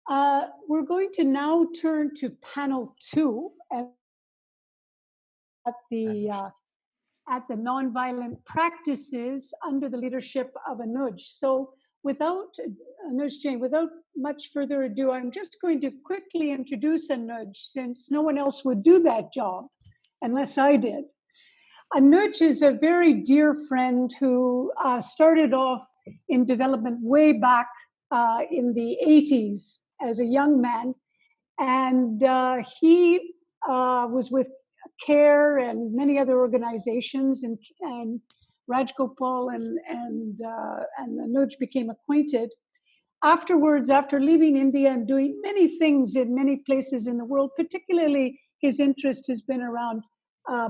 We're going to now turn to panel 2 at the uh, at the nonviolent practices under the leadership of Anuj. So, without Anuj Jain, without much further ado, I'm just going to quickly introduce Anuj, since no one else would do that job unless I did. Anuj is a very dear friend who started off in development way back in the 80s as a young man. And he was with CARE and many other organizations, and Rajgopal and Anuj became acquainted. Afterwards, after leaving India and doing many things in many places in the world, particularly his interest has been around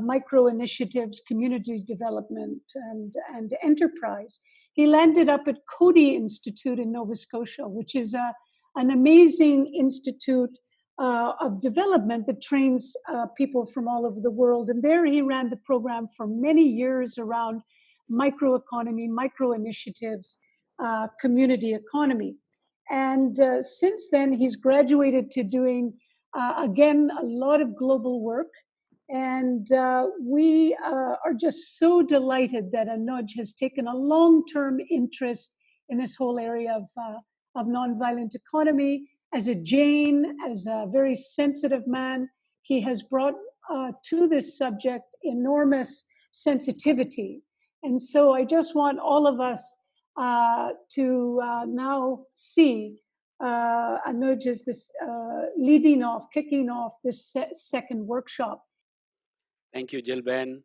micro initiatives, community development, and enterprise. He landed up at Coady Institute in Nova Scotia, which is an amazing institute of development that trains people from all over the world. And there he ran the program for many years around microeconomy, micro initiatives, community economy. And since then, he's graduated to doing, again, a lot of global work. And we are just so delighted that Anuj has taken a long-term interest in this whole area of nonviolent economy. As a Jain, as a very sensitive man, he has brought to this subject enormous sensitivity. And so I just want all of us to now see Anuj as this kicking off this second workshop. Thank you, Jilben,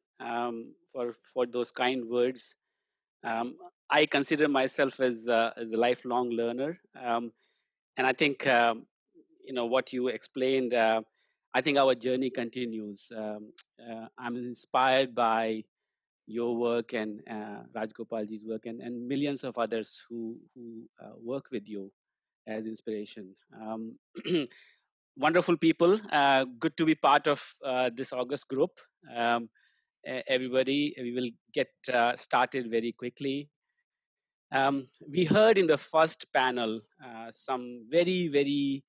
for those kind words. I consider myself as a lifelong learner, and I think what you explained. I think our journey continues. I'm inspired by your work and Rajgopalji's work, and millions of others who work with you as inspiration. Wonderful people. Good to be part of this August group. Everybody, we will get started very quickly. We heard in the first panel some very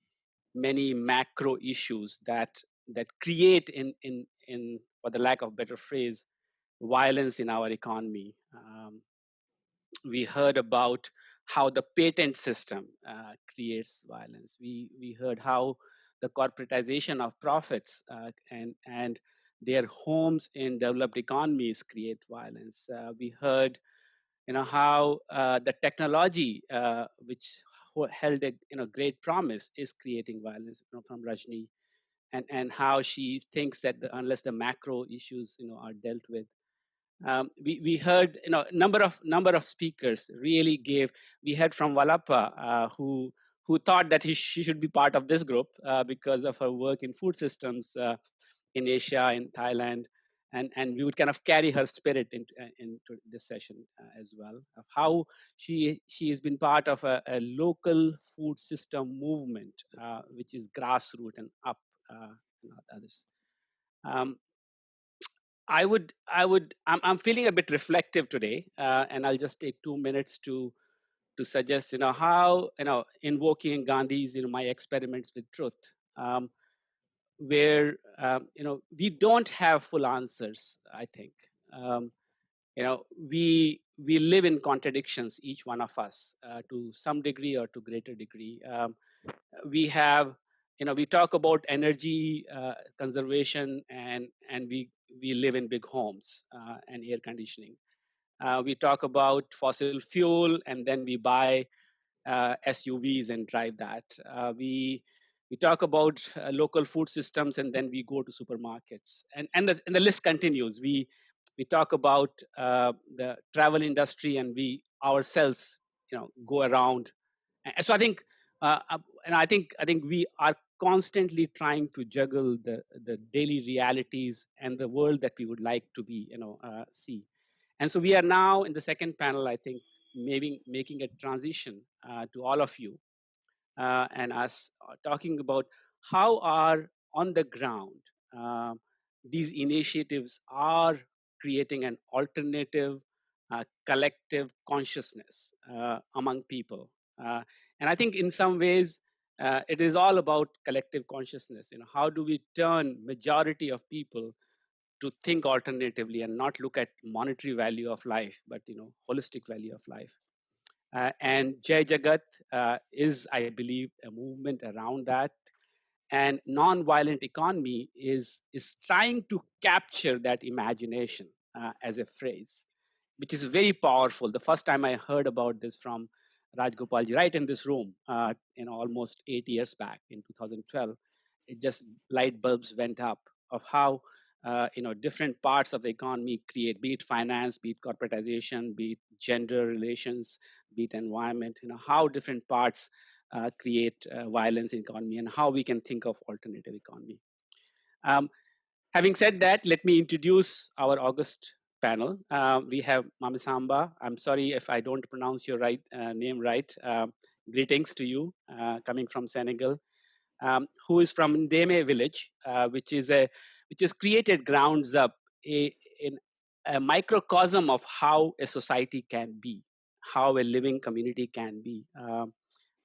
many macro issues that create in for the lack of better phrase, violence in our economy. We heard about how the patent system creates violence. We heard how the corporatization of profits and their homes in developed economies create violence. We heard how the technology which held a great promise is creating violence, from Rajni, and how she thinks that unless the macro issues are dealt with. We heard number of speakers really gave. We heard from Valappa who thought that she should be part of this group because of her work in food systems in Asia, in Thailand, and we would kind of carry her spirit into this session as well, of how she has been part of a local food system movement which is grassroots and up and others. I'm feeling a bit reflective today, and I'll just take 2 minutes to suggest, how, invoking Gandhi's, my experiments with truth, where, we don't have full answers. I think, we live in contradictions, each one of us, to some degree or to greater degree. We have, we talk about energy conservation, and we live in big homes and air conditioning. We talk about fossil fuel, and then we buy SUVs and drive that. We talk about local food systems, and then we go to supermarkets, and the list continues. We talk about the travel industry, and we ourselves, go around. And so I think, and I think we are constantly trying to juggle the daily realities and the world that we would like to be, see. And so we are now in the second panel, I think, maybe making a transition to all of you and us, talking about how are on the ground these initiatives are creating an alternative collective consciousness among people. And I think in some ways It is all about collective consciousness. How do we turn majority of people to think alternatively and not look at monetary value of life, but holistic value of life. And Jai Jagat is, I believe, a movement around that. And non-violent economy is trying to capture that imagination as a phrase, which is very powerful. The first time I heard about this from Rajgopalji, right in this room, almost 8 years back in 2012, it just light bulbs went up of how different parts of the economy create, be it finance, be it corporatization, be it gender relations, be it environment, how different parts create violence in economy and how we can think of alternative economy. Having said that, let me introduce our August panel. We have Mamisamba. I'm sorry if I don't pronounce your name right. Greetings to you, coming from Senegal, who is from Ndeme village, which is created grounds up in a microcosm of how a society can be, how a living community can be.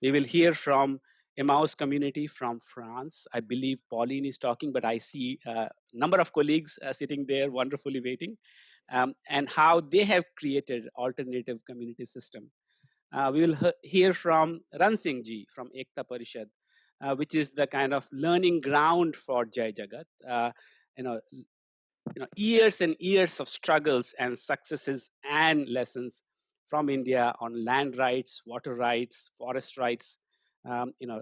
We will hear from Emmaus community from France. I believe Pauline is talking, but I see a number of colleagues sitting there wonderfully waiting, and how they have created alternative community system. We will hear from Ran Singh Ji from Ekta Parishad, which is the kind of learning ground for Jai Jagat. You know, years and years of struggles and successes and lessons from India on land rights, water rights, forest rights,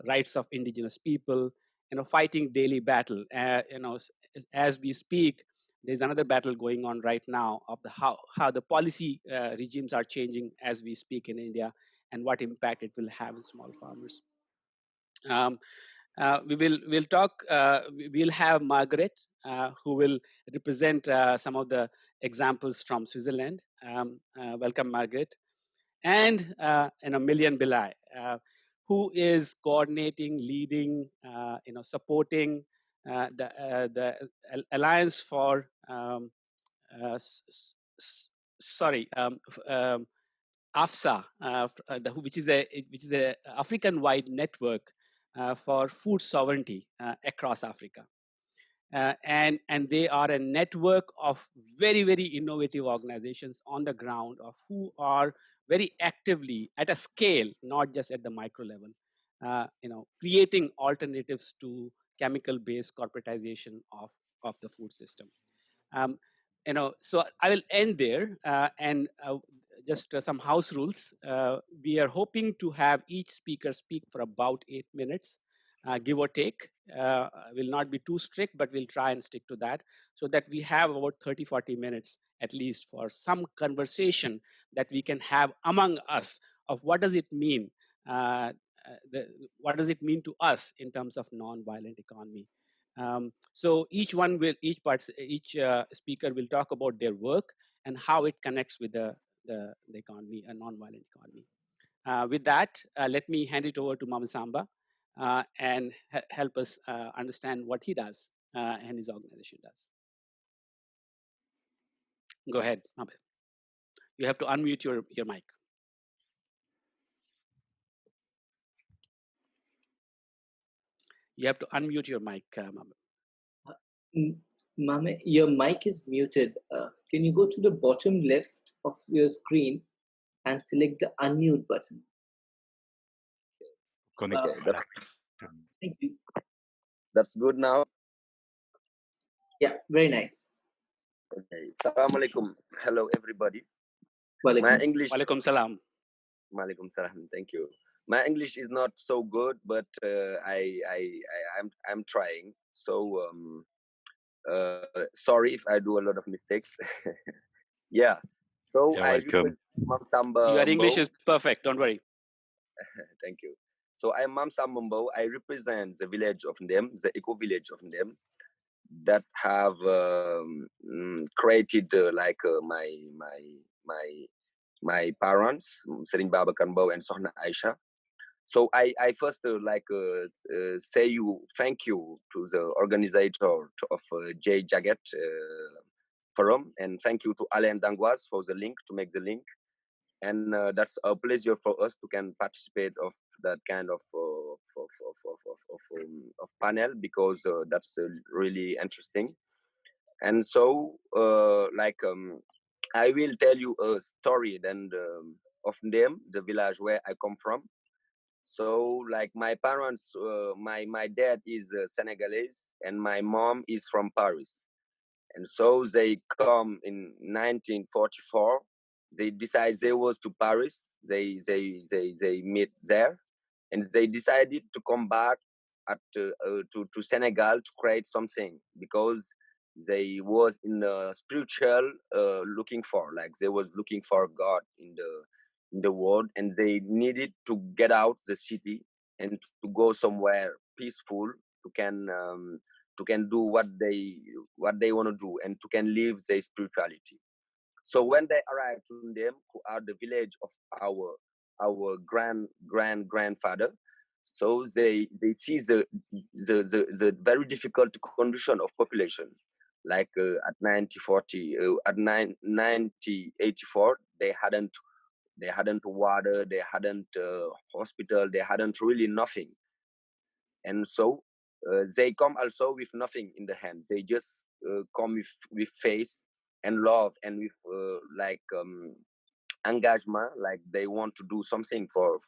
rights of indigenous people, fighting daily battle. As we speak, there's another battle going on right now of how the policy regimes are changing as we speak in India and what impact it will have on small farmers. We'll talk. We'll have Margaret, who will represent some of the examples from Switzerland. Welcome, Margaret, and Million Bilai, who is coordinating, leading, supporting the Alliance for AFSA, which is a African-wide network for food sovereignty across Africa. And they are a network of very, very innovative organizations on the ground of who are very actively at a scale, not just at the micro level, creating alternatives to chemical-based corporatization of the food system. So I will end there and just some house rules. We are hoping to have each speaker speak for about 8 minutes, give or take. Will not be too strict, but we'll try and stick to that so that we have about 30-40 minutes at least for some conversation that we can have among us of what does it mean, what does it mean to us in terms of non-violent economy. So each speaker will talk about their work and how it connects with the economy, a non-violent economy. With that, let me hand it over to Mama Samba and help us understand what he does and his organization does. Go ahead, Mama. You have to unmute your mic. You have to unmute your mic, Mama. Mame, your mic is muted. Can you go to the bottom left of your screen and select the unmute button? Thank you. That's good now. Yeah, very nice. Okay. Assalamu alaikum. Hello, everybody. My English. Walaikum salam. Walaikum salam. Thank you. My English is not so good, but I'm trying. So sorry if I do a lot of mistakes. Yeah. So You're welcome. Mam Samba. Your English is perfect. Don't worry. Thank you. So I'm Mam Samba Mbo. I represent the village of Ndem, the eco village of Ndem, that have created my parents, Serigne Babacar Mbow and Sohna Aisha. So I first say thank you to the organizer of Jai Jagat forum, and thank you to Alain Dangoise for the link, to make the link. and that's a pleasure for us to can participate of that kind of panel, because that's really interesting. And so I will tell you a story then of them, the village where I come from. So like my parents, my dad is Senegalese and my mom is from Paris. And so they come in 1944. They decide they was to Paris. They meet there, and they decided to come back to Senegal to create something, because they was in a spiritual looking for, like they was looking for God in the world, and they needed to get out the city and to go somewhere peaceful to can do what they want to do, and to can live their spirituality. So when they arrived to them, who are the village of our grandfather, so they see the very difficult condition of population. Like at 1940, at 1984, they hadn't water, they hadn't hospital, they hadn't really nothing. And so they come also with nothing in the hand. They just come with faith and love, and with engagement, like they want to do something for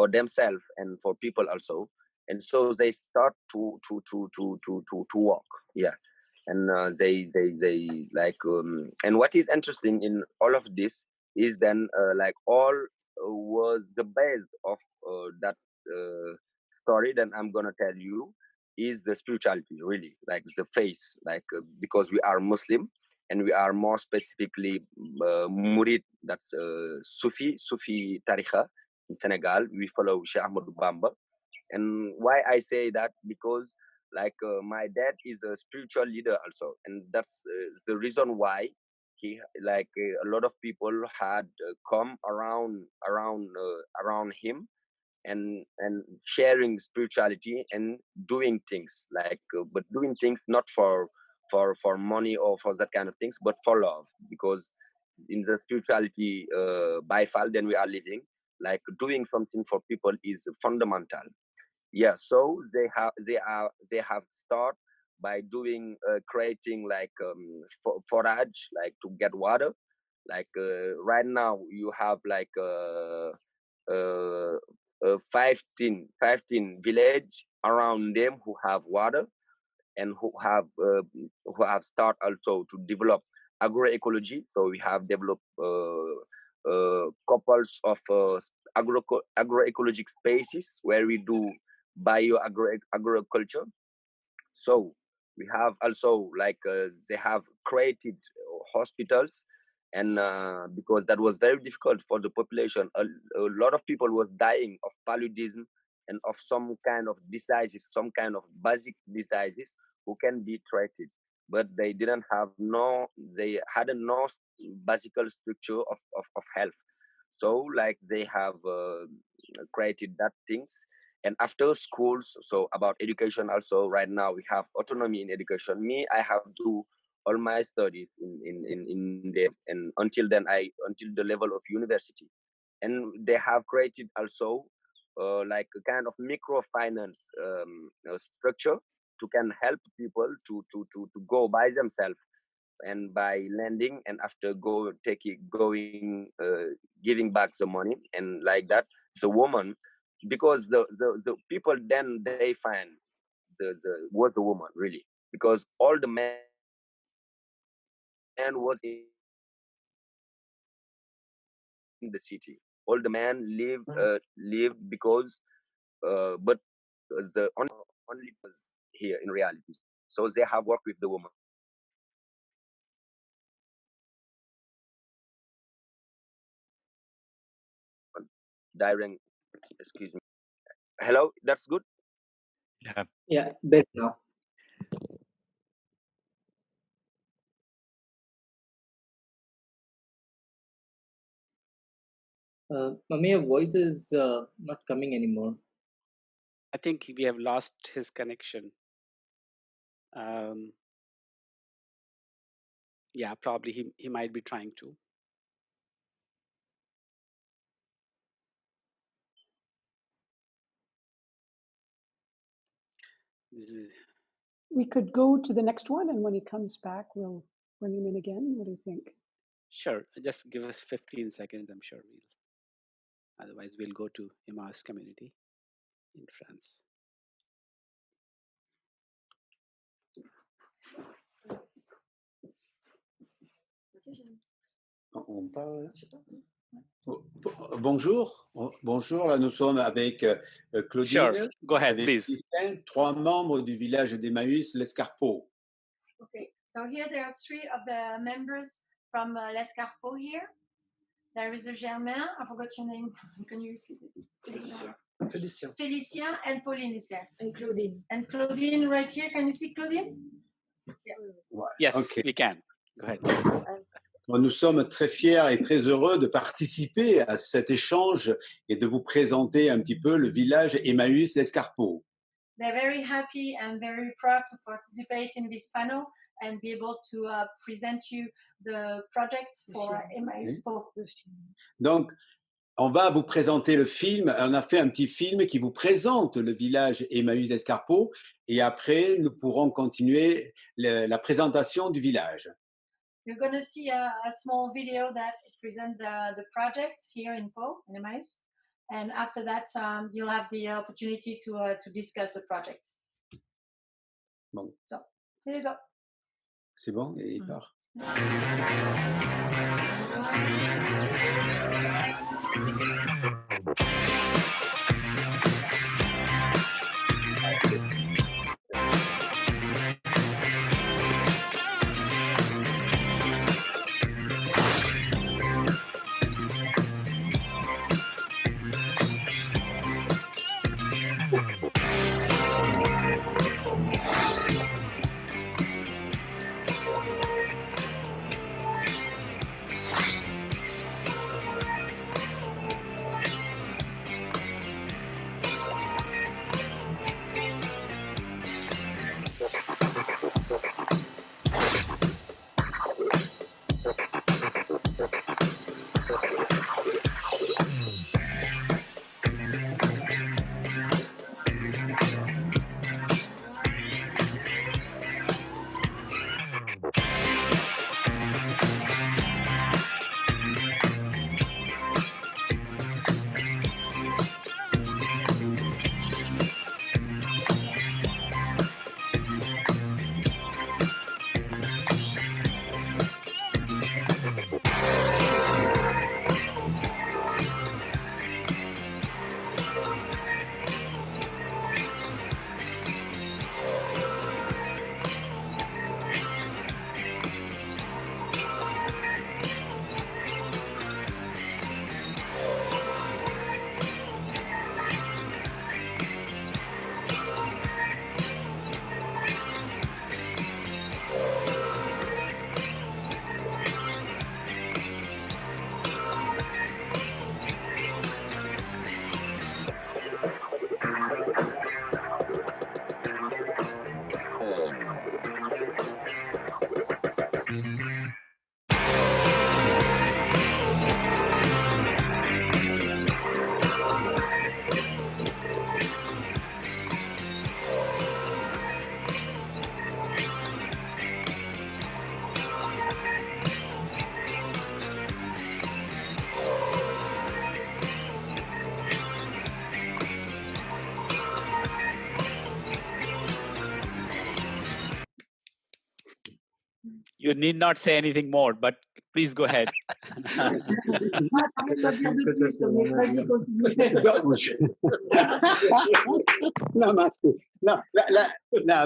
themselves and for people also. And so they start to walk. Yeah. And they like and what is interesting in all of this is then like all was the base of that story that I'm gonna tell you is the spirituality, really, like the faith, like because we are Muslim, and we are more specifically Murid, that's Sufi Tariqa in Senegal. We follow Sheikh Ahmadou Bamba. And why I say that, because like my dad is a spiritual leader also, and that's the reason why he, like a lot of people had come around him, and sharing spirituality and doing things like but doing things not for money or for that kind of things, but for love, because in the spirituality by far then we are living, like doing something for people is fundamental. Yeah, so they have start by doing creating like forage, like to get water. Like right now you have like uh, 15 village around them who have water, and who have start also to develop agroecology. So we have developed couples of agroecologic spaces where we do agroculture. So we have also like they have created hospitals, and because that was very difficult for the population, a lot of people was dying of paludism and of some kind of diseases, some kind of basic diseases who can be treated, but they hadn't no basic structure of health. So like they have created that things. And after schools, so about education also, right now we have autonomy in education. Me, I have do all my studies in them, and until the level of university. And they have created also like a kind of microfinance structure to can help people to go by themselves and by lending, and after going giving back the money, and like that the woman, because the people then they find the was the woman really, because all the man was in the city, all the man lived because but the only was here in reality. So they have worked with the woman direct. Excuse me. Hello, that's good. Yeah. Yeah, better now. Mami, your voice is not coming anymore. I think we have lost his connection. Yeah, probably he might be trying to. We could go to the next one, and when he comes back, we'll bring him in again. What do you think? Sure, just give us 15 seconds. I'm sure otherwise we'll go to Emma's community in France. On parle. Bonjour, bonjour. Là, nous sommes avec Claudine. Sure. Go ahead, avec please. Christin, 3 membres du village d'Emmaüs, l'Escarpeau. Okay, so here there are 3 of the members from l'Escarpeau here. There is a Germain, I forgot your name. Can you repeat it? Félicien and Pauline is there. And Claudine. And Claudine right here. Can you see Claudine? Yeah. Yes, okay. we can. Go ahead. Bon, nous sommes très fiers et très heureux de participer à cet échange et de vous présenter un petit peu le village Emmaüs, l'Escarpeau. They're very happy and very proud to participate in this panel and be able to present you the project for Emmaüs. Donc, on va vous présenter le film. On a fait un petit film qui vous présente le village Emmaüs l'Escarpeau et après, nous pourrons continuer la présentation du village. You're going to see a small video that presents the project here in Pau, in Emmaüs. And after that, you'll have the opportunity to discuss the project. Bon. So, here you go. C'est bon, et il part. You need not say anything more, but please go ahead.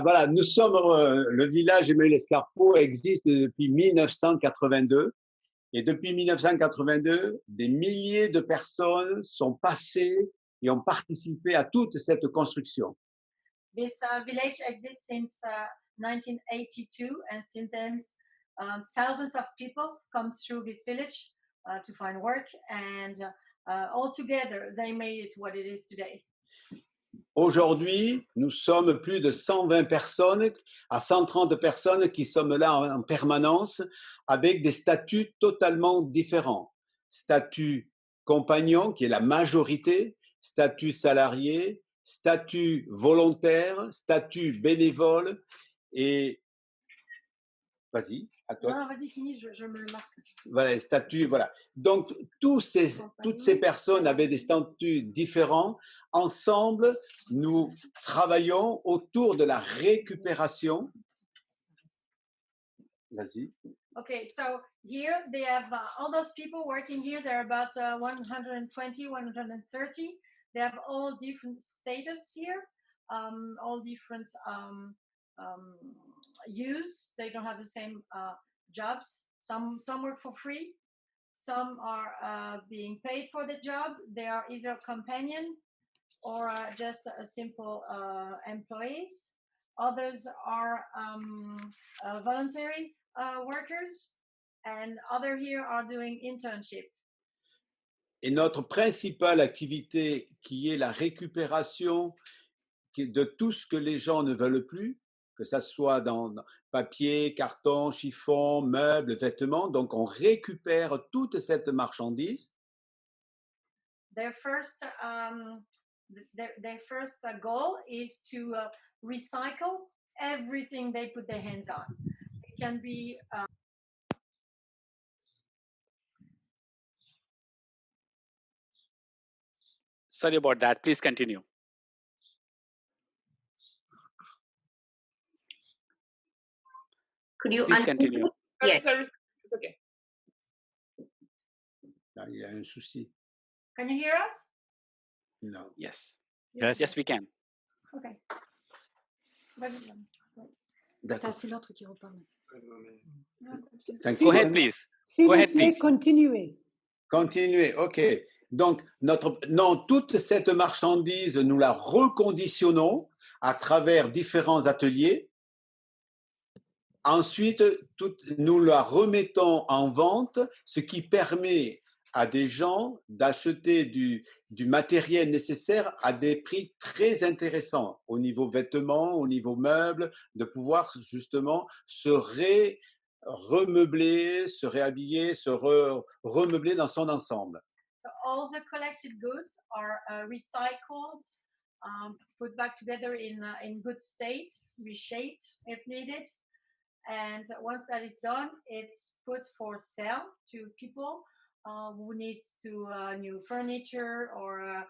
Voilà, nous sommes le village Emmaüs l'Escarpeau existe depuis 1982 et depuis 1982, des milliers de personnes sont passées et ont participé à toute cette construction. This village exists since 1982, and since then, thousands of people come through this village to find work, and all together they made it what it is today. Aujourd'hui, nous sommes plus de 120 personnes à 130 personnes qui sommes là en permanence avec des statuts totalement différents. Statut compagnon, qui est la majorité, statut salarié, statut volontaire, statut bénévole et vas-y, à toi. Non, vas-y, finis, je me le marque. Voilà, les statuts, voilà. Donc, toutes ces personnes avaient des statuts différents. Ensemble, nous travaillons autour de la récupération. Vas-y. Okay, so here they have all those people working here. There are about 120, 130. They have all different status here, all different use. They don't have the same jobs. Some work for free. Some are being paid for the job. They are either companion or just a simple employees. Others are voluntary workers, and other here are doing internship. Et notre principale activité, qui est la récupération de tout ce que les gens ne veulent plus, que ça soit dans papier, carton, chiffon, meubles, vêtements. Donc, on récupère toute cette marchandise. Their first goal is to recycle everything they put their hands on. It can be Sorry about that. Please continue. Could you Please continue. Yes. Sorry, it's okay. Là, il y a un souci. Can you hear us? Non. Yes. Yes. Yes, we can. Okay. D'accord. C'est l'autre qui reparle. Go ahead, please. Go ahead, please. Continuez. Continuez, ok. Donc, toute cette marchandise, nous la reconditionnons à travers différents ateliers. Ensuite, nous la remettons en vente, ce qui permet à des gens d'acheter du matériel nécessaire à des prix très intéressants au niveau vêtements, au niveau meubles, de pouvoir justement se remeubler, se réhabiller, se remeubler dans son ensemble. So all the collected goods are recycled, put back together in good state, reshaped if needed. And once that is done, it's put for sale to people who needs new furniture or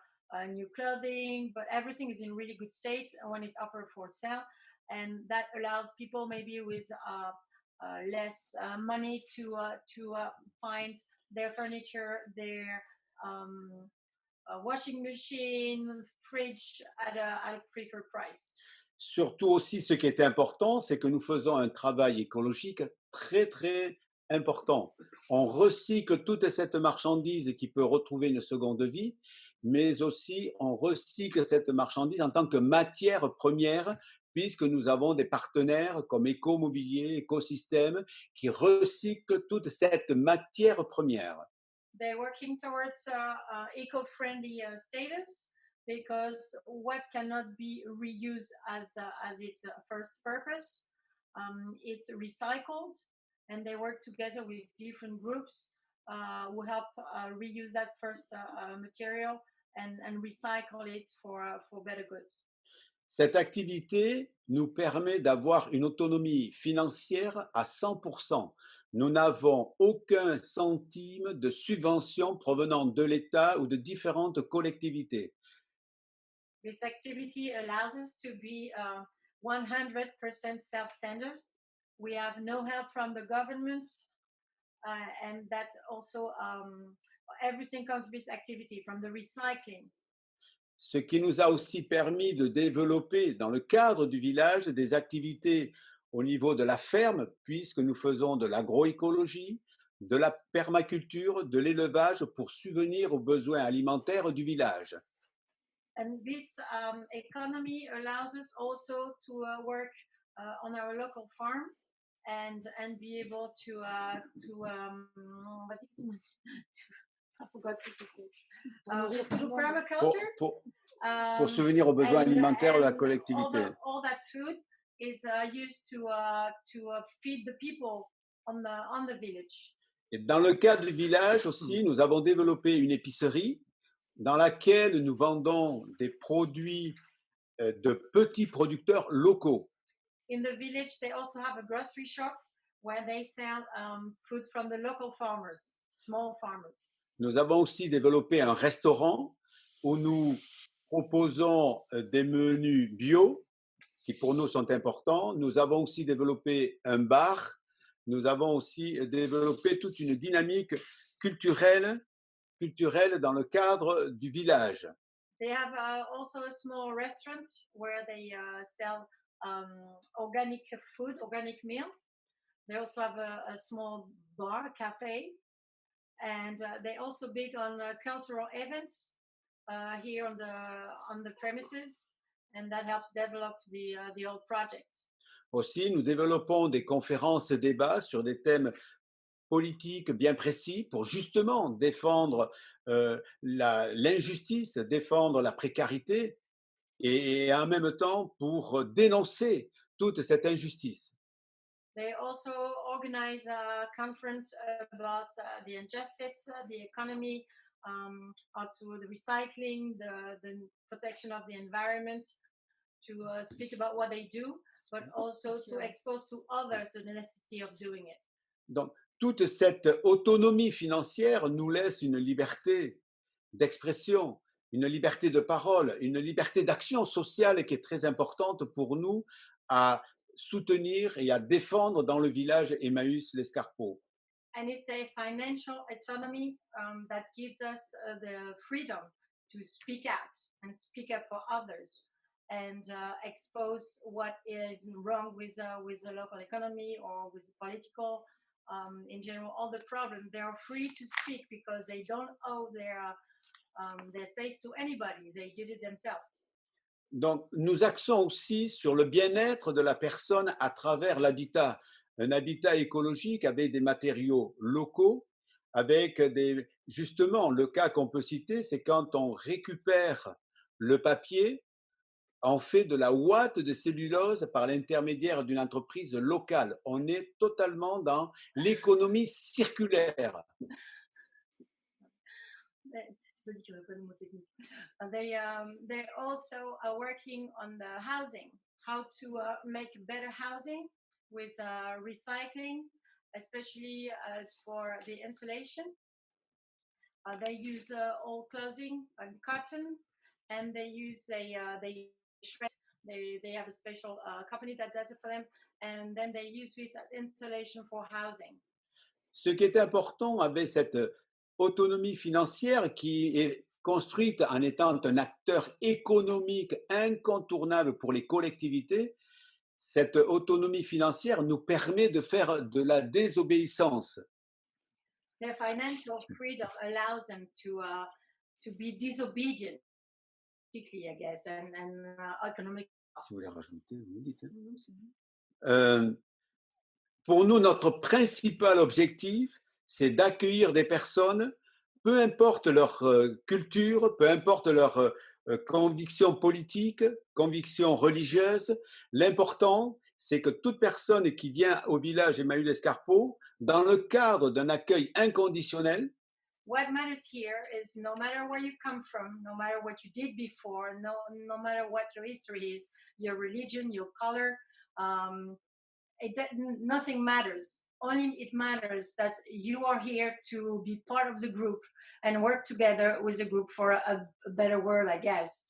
new clothing, but everything is in really good state when it's offered for sale. And that allows people maybe with less money to find their furniture, their washing machine, fridge at a preferred price. Surtout aussi, ce qui est important, c'est que nous faisons un travail écologique très, très important. On recycle toute cette marchandise qui peut retrouver une seconde vie, mais aussi on recycle cette marchandise en tant que matière première, puisque nous avons des partenaires comme Éco-Mobilier, Écosystème, qui recyclent toute cette matière première. They're working towards eco-friendly status, because what cannot be reused as its first purpose, it's recycled, and they work together with different groups who help reuse that first material and recycle it for better goods. Cette activité nous permet d'avoir une autonomie financière à 100%. Nous n'avons aucun centime de subvention provenant de l'État ou de différentes collectivités. This activity allows us to be 100% self-standard. We have no help from the government, and that also everything comes with this activity, from the recycling. Ce qui nous a aussi permis de développer dans le cadre du village des activités au niveau de la ferme, puisque nous faisons de l'agroécologie, de la permaculture, de l'élevage pour subvenir aux besoins alimentaires du village. And this economy allows us also to work on our local farm and be able to I forgot what to say. To permaculture. Pour subvenir aux besoins alimentaires de la collectivité. All that food is used to feed the people on the village. Et dans le cadre du village aussi, nous avons développé une épicerie dans laquelle nous vendons des produits de petits producteurs locaux. In the village, they also have a grocery shop where they sell food from the local farmers, small farmers. Nous avons aussi développé un restaurant où nous proposons des menus bio qui pour nous sont importants. Nous avons aussi développé un bar. Nous avons aussi développé toute une dynamique culturelle dans le cadre du village. They have also a small restaurant where they sell organic food, organic meals. They also have a small bar, a cafe, and they're also big on cultural events here on the premises, and that helps develop the whole project. Aussi, nous développons des conférences et débats sur des thèmes politiques bien précis pour justement défendre l'injustice, défendre la précarité et en même temps pour dénoncer toute cette injustice. They also organize a conference about the injustice, the economy, to the recycling, the protection of the environment, to speak about what they do, but also to expose to others the necessity of doing it. Donc, toute cette autonomie financière nous laisse une liberté d'expression, une liberté de parole, une liberté d'action sociale qui est très importante pour nous à soutenir et à défendre dans le village Emmaüs l'Escarpeau. And it's a financial autonomy that gives us the freedom to speak out and speak up for others and expose what is wrong with the local economy or with the political, in general, all the problems. They are free to speak because they don't owe their space to anybody. They did it themselves. Donc, nous axons aussi sur le bien-être de la personne à travers l'habitat. Un habitat écologique avec des matériaux locaux, avec justement, le cas qu'on peut citer, c'est quand on récupère le papier, on fait de la ouate de cellulose par l'intermédiaire d'une entreprise locale. On est totalement dans l'économie circulaire. They also are working on the housing, how to make better housing with recycling, especially for the insulation. They use old clothing and cotton, and they use they shred. They have a special company that does it for them, and then they use this insulation for housing. Ce qui est important avec cette autonomie financière qui est construite en étant un acteur économique incontournable pour les collectivités, cette autonomie financière nous permet de faire de la désobéissance. Their financial freedom allows them to be disobedient, politically, I guess, and economic. Si vous voulez rajouter, vous me dites. Pour nous, notre principal objectif, c'est d'accueillir des personnes, peu importe leur culture, peu importe leur convictions politiques, convictions religieuses. L'important, c'est que toute personne qui vient au village Emmaüs l'Escarpeau, dans le cadre d'un accueil inconditionnel, what matters here is no matter where you come from, no matter what you did before, no matter what your history is, your religion, your color, nothing matters. Only it matters that you are here to be part of the group and work together with the group for a better world, I guess.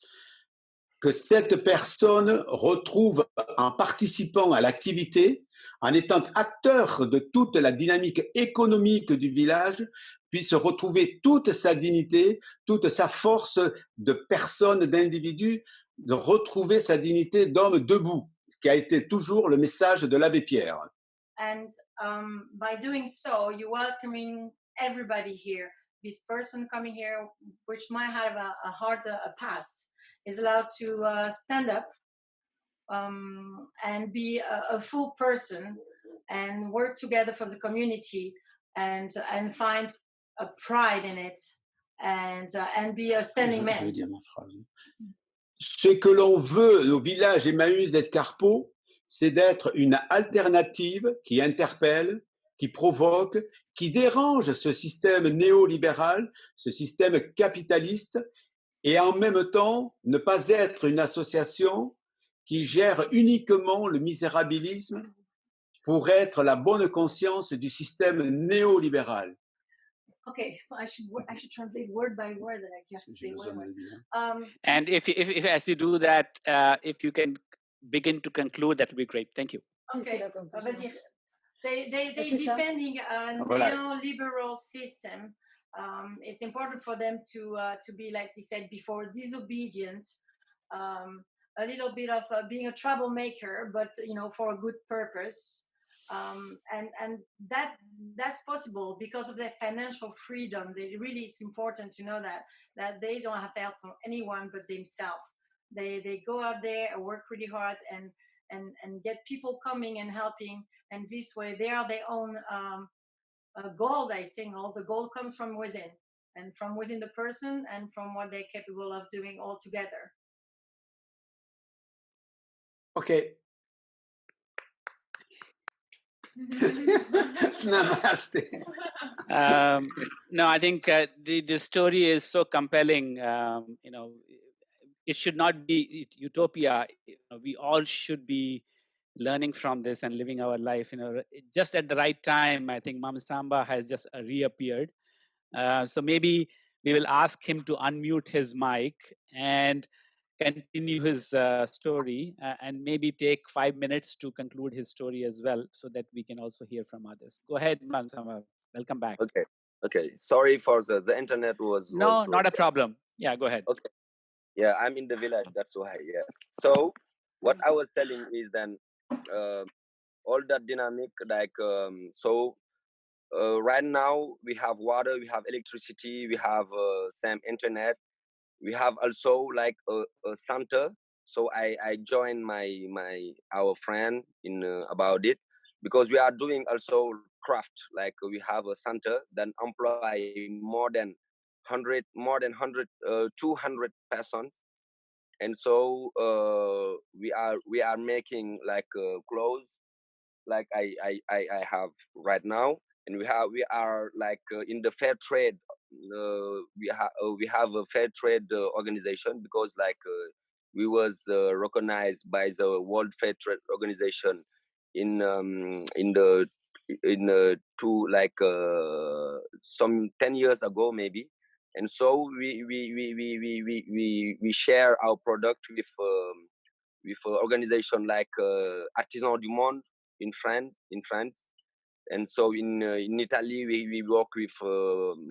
Que cette personne retrouve en participant à l'activité, en étant acteur de toute la dynamique économique du village, puisse retrouver toute sa dignité, toute sa force de personne, d'individu, de retrouver sa dignité d'homme debout, ce qui a été toujours le message de l'abbé Pierre. And by doing so, you're welcoming everybody here. This person coming here, which might have a hard past, is allowed to stand up and be a full person and work together for the community and find a pride in it and be a standing man. Ce que l'on veut au village Emmaüs l'Escarpeau, c'est d'être une alternative qui interpelle, qui provoque, qui dérange ce système néolibéral, ce système capitaliste, et en même temps ne pas être une association qui gère uniquement le misérabilisme pour être la bonne conscience du système néolibéral. Okay, I should translate word by word, and I have to say word by word. And if as you do that, if you can begin to conclude, that would be great. Thank you. Okay, vas-y. They defending a Voilà. neoliberal system. It's important for them to be, like he said before, disobedient, a little bit of being a troublemaker, but for a good purpose. And that's possible because of their financial freedom. It's important to know that they don't have help from anyone but themselves. They go out there and work really hard and get people coming and helping, and this way they are their own gold. I think all the gold comes from within, and from within the person, and from what they're capable of doing all together. Okay. Namaste. No, I think the story is so compelling. It should not be utopia. We all should be learning from this and living our life. Just at the right time, I think Mam Samba has just reappeared. So maybe we will ask him to unmute his mic and continue his story, and maybe take 5 minutes to conclude his story as well, so that we can also hear from others. Go ahead, Mam Samba. Welcome back. Okay. Sorry for the internet was Not a problem. Yeah, go ahead. Okay. Yeah, I'm in the village. That's why. Yes. So what I was telling is then all that dynamic, like right now we have water, we have electricity, we have same internet, we have also like a center. So I joined our friend in about it, because we are doing also craft. Like we have a center that employ more than 200 persons. And so we are making like clothes, like I have right now, and we are like in the fair trade. We have a fair trade organization, because like we was recognized by the World Fair Trade Organization in the two, like some 10 years ago maybe. And so we share our product with organization like Artisans du Monde in France. And so in Italy we work with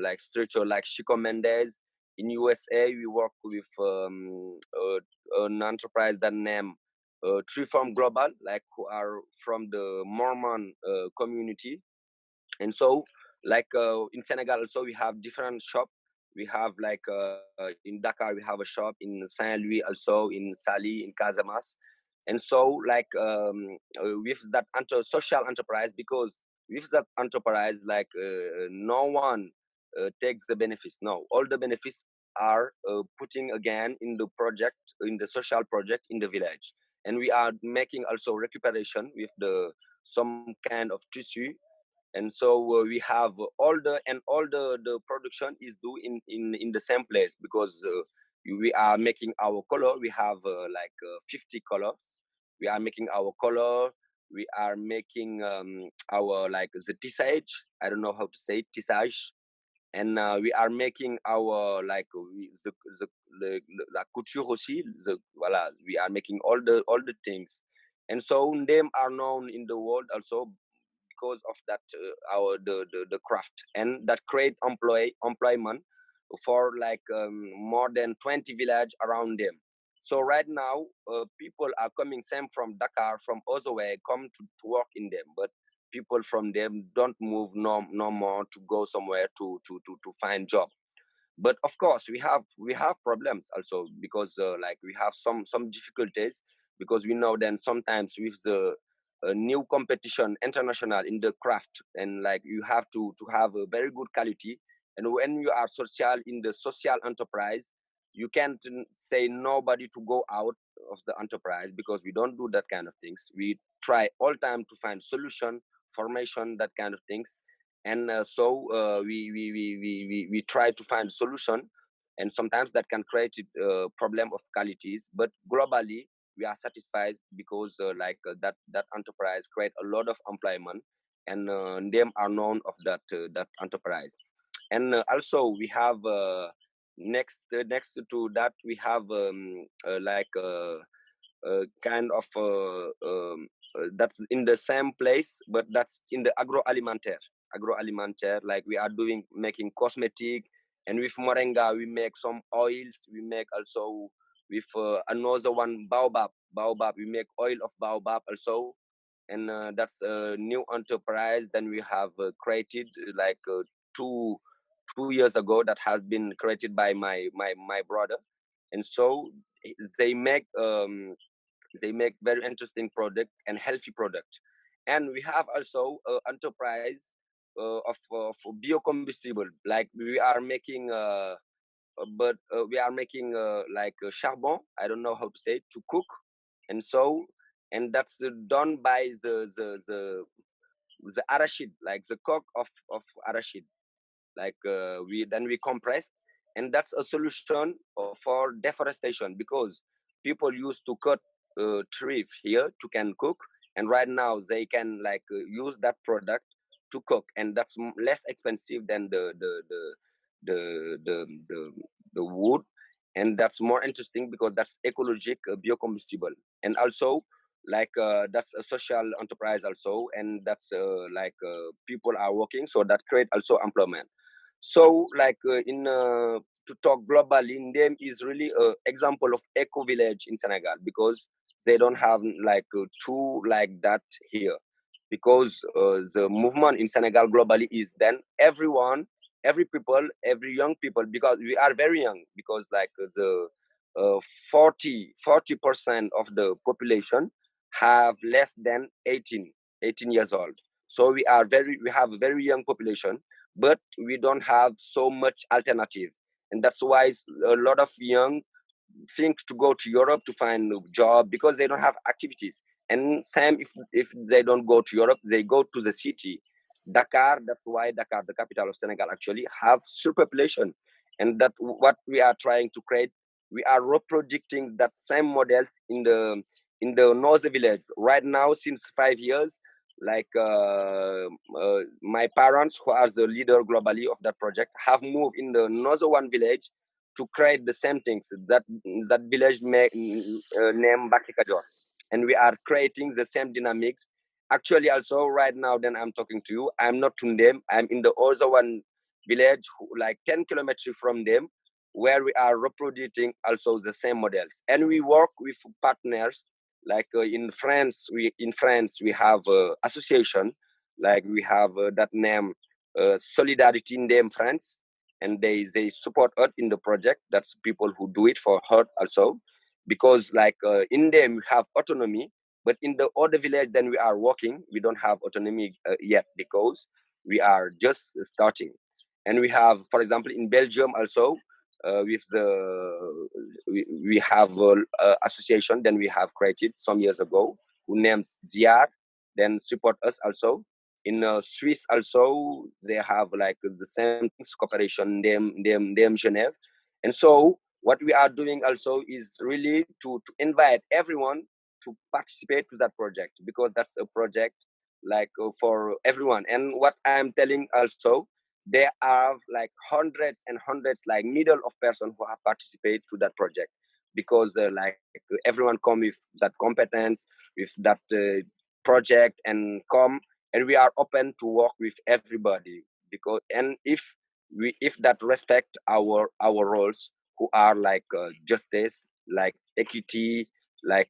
like structure like Chico Mendes. In USA we work with an enterprise that named Tree Farm Global, like who are from the Mormon community. And so like in Senegal also we have different shop. We have like in Dakar we have a shop, in Saint Louis also, in Sali, in Casamas. And so like with that social enterprise, because with that enterprise, like no one takes the benefits. No, all the benefits are putting again in the project, in the social project in the village. And we are making also recuperation with some kind of tissue. And so we have all the production is due in the same place, because we are making our color. We have like 50 colors. We are making our color. We are making our like the tissage. I don't know how to say tissage. And we are making our like la couture aussi. Voilà, we are making all the things. And so them are known in the world also, because of that the craft, and that create employment for like more than 20 village around them. So right now people are coming same from Dakar, from Ozowe, come to work in them, but people from them don't move no more to go somewhere to find job. But of course we have problems also, because like we have some difficulties, because we know then sometimes with the new competition international in the craft, and like you have to have a very good quality. And when you are social in the social enterprise, you can't say nobody to go out of the enterprise, because we don't do that kind of things. We try all time to find solution, formation, that kind of things. And so we try to find solution. and sometimes that can create a problem of qualities. But globally, we are satisfied because that enterprise create a lot of employment, and them are known of that enterprise. And also we have next to that we have kind of that's in the same place, but that's in the agroalimentaire. Like we are making cosmetic, and with moringa we make some oils. We make also with another one, baobab we make oil of baobab also. And that's a new enterprise. Then we have created two 2 years ago, that has been created by my brother. And so they make very interesting product and healthy product. And we have also enterprise of biocombustible. Like we are making charbon, I don't know how to say it, to cook. And so, and that's done by the arachid, like the cock of arachid. Like we compressed, and that's a solution for deforestation, because people used to cut trees here to can cook, and right now they can use that product to cook, and that's less expensive than the wood. And that's more interesting because that's ecologic biocombustible. And also that's a social enterprise also, and that's people are working, so that create also employment. So to talk globally, Ndem is really an example of eco village in Senegal, because they don't have two like that here. Because the movement in Senegal globally is then everyone, every people, every young people, because we are very young, because the 40% of the population have less than 18 years old. So we have a very young population, but we don't have so much alternative. And that's why a lot of young think to go to Europe to find a job, because they don't have activities. And same, if they don't go to Europe, they go to the city. Dakar, that's why Dakar, the capital of Senegal, actually have superpopulation. And that what we are trying to create, we are reproducing that same models in the North village. Right now, since 5 years, my parents, who are the leader globally of that project, have moved in the northern village to create the same things that village named Bakikajor. And we are creating the same dynamics. Actually, also right now, then I'm talking to you, I'm not to them, I'm in the other one village, like 10 kilometers from them, where we are reproducing also the same models. And we work with partners, in France. We have association, like we have that name Solidarity in them France, and they support us in the project. That's people who do it for her also, because in them we have autonomy, but in the other village then we are working, we don't have autonomy yet, because we are just starting. And we have, for example, in Belgium also, with we have association then we have created some years ago, who names Ziar, then support us also. In Swiss also, they have the same things, cooperation, them Geneva. And so what we are doing also is really to invite everyone to participate to that project, because that's a project for everyone. And what I'm telling also, there are hundreds and hundreds, middle of person who have participated to that project, because everyone come with that competence, with that project, and come, and we are open to work with everybody, because and if that respect our roles, who are justice, equity,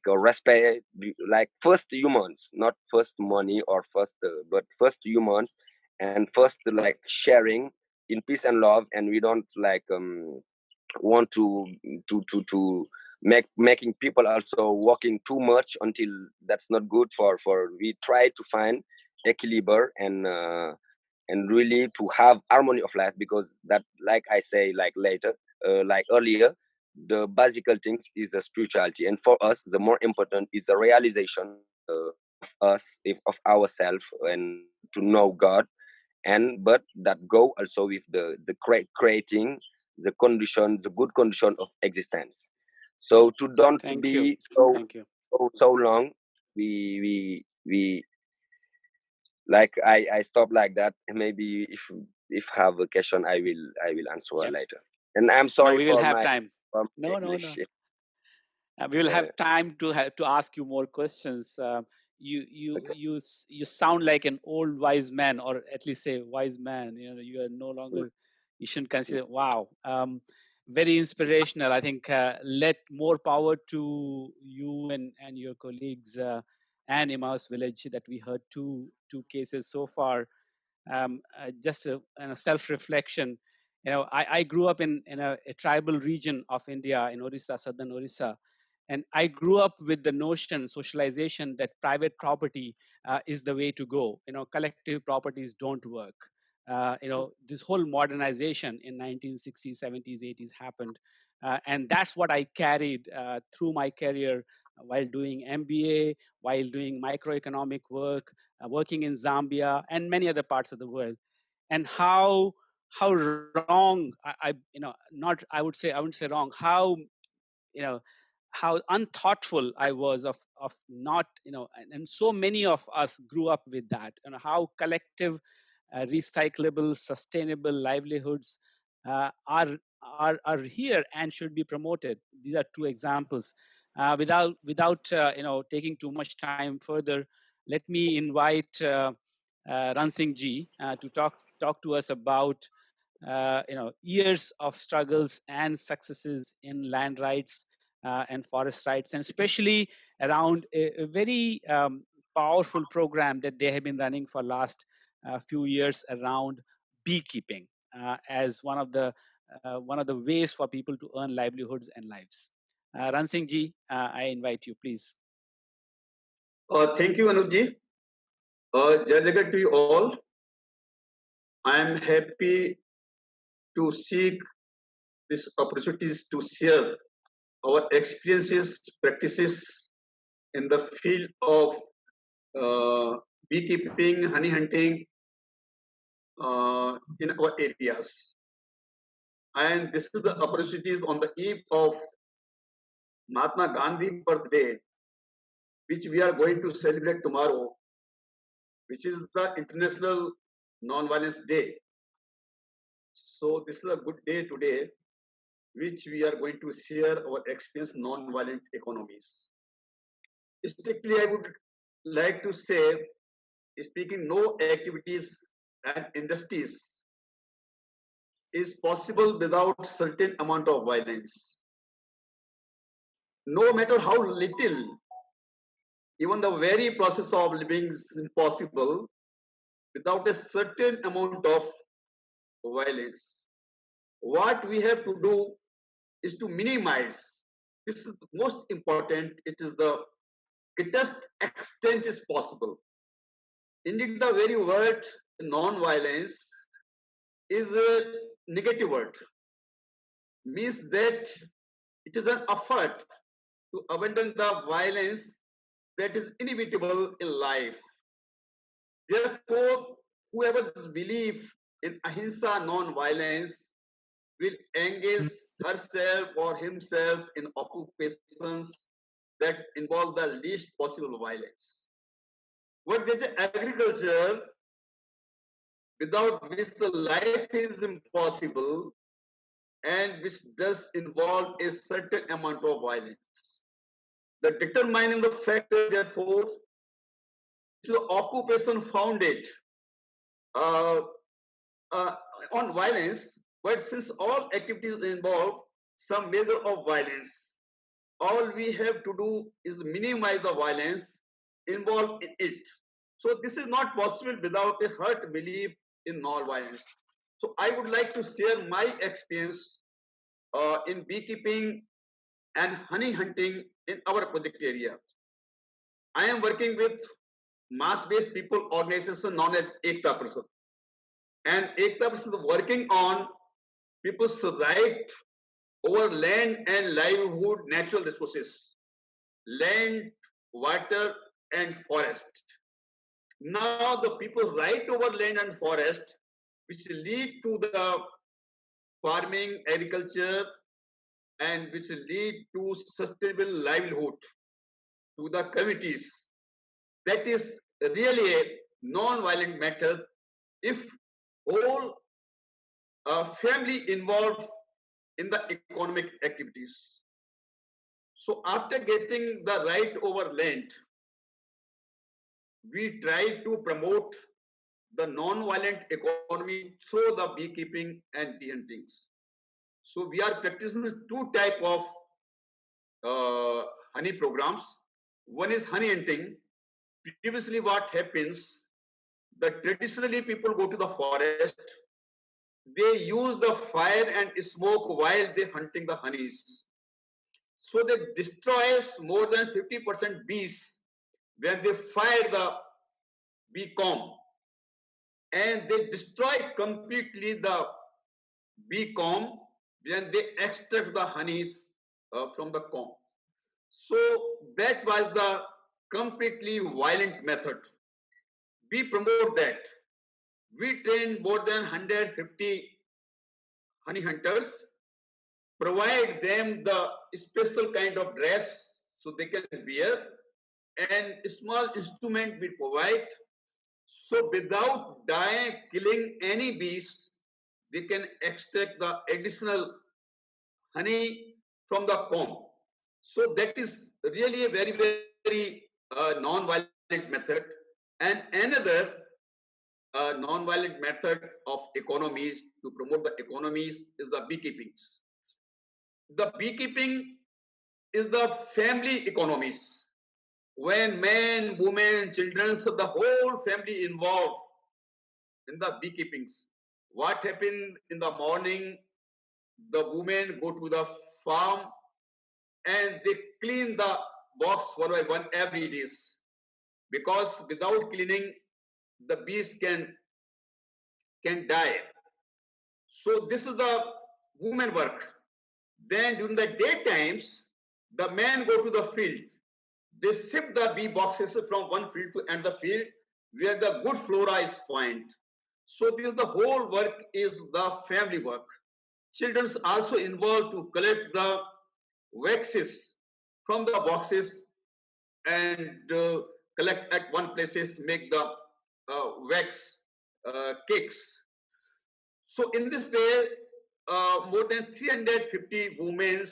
respect, first humans, not first money or first but first humans, and first sharing in peace and love. And we don't want to making people also working too much, until that's not good for we try to find equilibrium, and really to have harmony of life, because that, like I say, earlier, the basic things is the spirituality, and for us the more important is the realization of us, of ourselves, and to know God. And but that go also with the creating the condition, the good condition of existence. So to don't Thank you. be so Thank you. so long, we like I stop like that. Maybe if have a question, I will answer Yep. later. And I'm No, sorry we will for have my time. No. English. We will have time to ask you more questions. You sound like an old wise man, or at least say wise man. You are no longer. You shouldn't consider. Wow, very inspirational. I think let more power to you and your colleagues and Emmaus Village that we heard two cases so far. Just a self-reflection. I grew up in a tribal region of India, in Orissa, southern Orissa, and I grew up with the notion, socialization, that private property is the way to go. Collective properties don't work. This whole modernization in 1960s, 70s, 80s happened, and that's what I carried through my career while doing MBA, while doing microeconomic work, working in Zambia and many other parts of the world, and how wrong not I wouldn't say wrong, you know how unthoughtful I was of not and so many of us grew up with that, how collective recyclable sustainable livelihoods are here and should be promoted. These are two examples. Without taking too much time further, let me invite Ransing ji to talk to us about years of struggles and successes in land rights and forest rights, and especially around a very powerful program that they have been running for last few years around beekeeping as one of the ways for people to earn livelihoods and lives. Ransing ji, I invite you, please. Thank you, Anuj. Jai Jagat to you all. I am happy to seek these opportunities to share our experiences, practices in the field of beekeeping, honey hunting in our areas. And this is the opportunities on the eve of Mahatma Gandhi birthday, which we are going to celebrate tomorrow, which is the International Non-Violence Day. So this is a good day today, which we are going to share our experience non-violent economies. Strictly, I would like to say, speaking, no activities and industries is possible without certain amount of violence. No matter how little, even the very process of living is impossible without a certain amount of violence. What we have to do is to minimize. This is most important. It is the greatest extent is possible. Indeed, the very word non-violence is a negative word. Means that it is an effort to abandon the violence that is inevitable in life. Therefore, whoever believes in ahimsa, non-violence, will engage herself or himself in occupations that involve the least possible violence. What is agriculture, without which the life is impossible and which does involve a certain amount of violence. The determining the factor, therefore, is the occupation founded on violence, but since all activities involve some measure of violence, all we have to do is minimize the violence involved in it. So this is not possible without a hurt belief in non-violence. So I would like to share my experience in beekeeping and honey hunting in our project area. I am working with mass-based people organization known as Oct'20. And Oct'20 is working on people's right over land and livelihood, natural resources, land, water, and forest. Now the people's right over land and forest, which lead to the farming, agriculture, and which lead to sustainable livelihood to the communities. That is really a non-violent method if whole family involved in the economic activities. So after getting the right over land, we try to promote the non-violent economy through the beekeeping and bee huntings. So we are practicing two type of honey programs. One is honey hunting. Previously, what happens? That traditionally people go to the forest. They use the fire and smoke while they hunting the honeys. So they destroys more than 50% bees when they fire the bee comb, and they destroy completely the bee comb when they extract the honeys from the comb. So that was the completely violent method. We promote that. We train more than 150 honey hunters, provide them the special kind of dress so they can wear, and a small instrument we provide. So without killing any bees, they can extract the additional honey from the comb. So that is really a very, very non-violent method. And another non-violent method of economies to promote the economies is the beekeeping. The beekeeping is the family economies. When men, women, children, so the whole family involved in the beekeepings. What happened in the morning? The women go to the farm and they clean the box one by one every day, because without cleaning, the bees can die. So this is the women work. Then during the day times, the men go to the field. They shift the bee boxes from one field to another field where the good flora is found. So this the whole work is the family work. Children also involved to collect the waxes from the boxes and collect at one places, make the wax cakes. So in this way, more than 350 women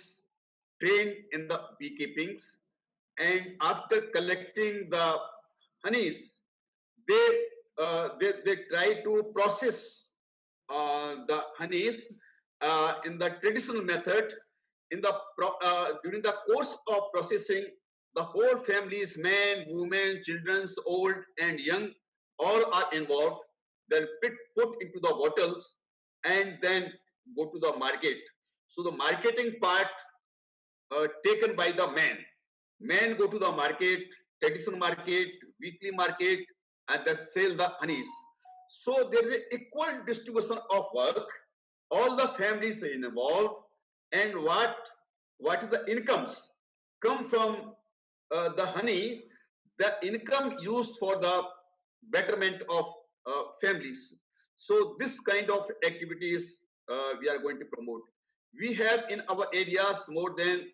trained in the beekeepings, and after collecting the honeys, they try to process the honeys in the traditional method. During the course of processing, the whole families, men, women, children, old and young, all are involved. They're put into the bottles and then go to the market. So the marketing part taken by the men. Men go to the market, traditional market, weekly market, and they sell the honeys. So there is an equal distribution of work. All the families are involved, and what is the incomes come from the honey? The income used for the betterment of families. So this kind of activities we are going to promote. We have in our areas more than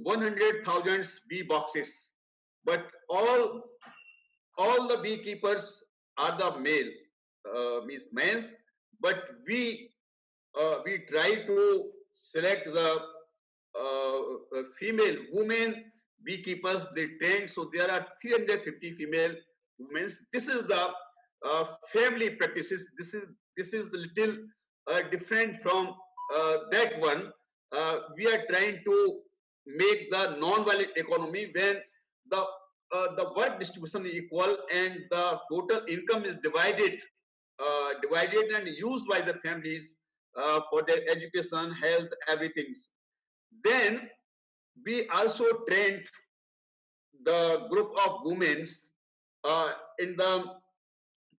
100,000 bee boxes, but all the beekeepers are the male, means men, but we try to select the female women beekeepers. They train, so there are 350 female women. This is the family practices. This is the little different from that one. We are trying to make the non-violent economy when the work distribution is equal and the total income is divided and used by the families for their education, health, everything. Then we also trained the group of women in the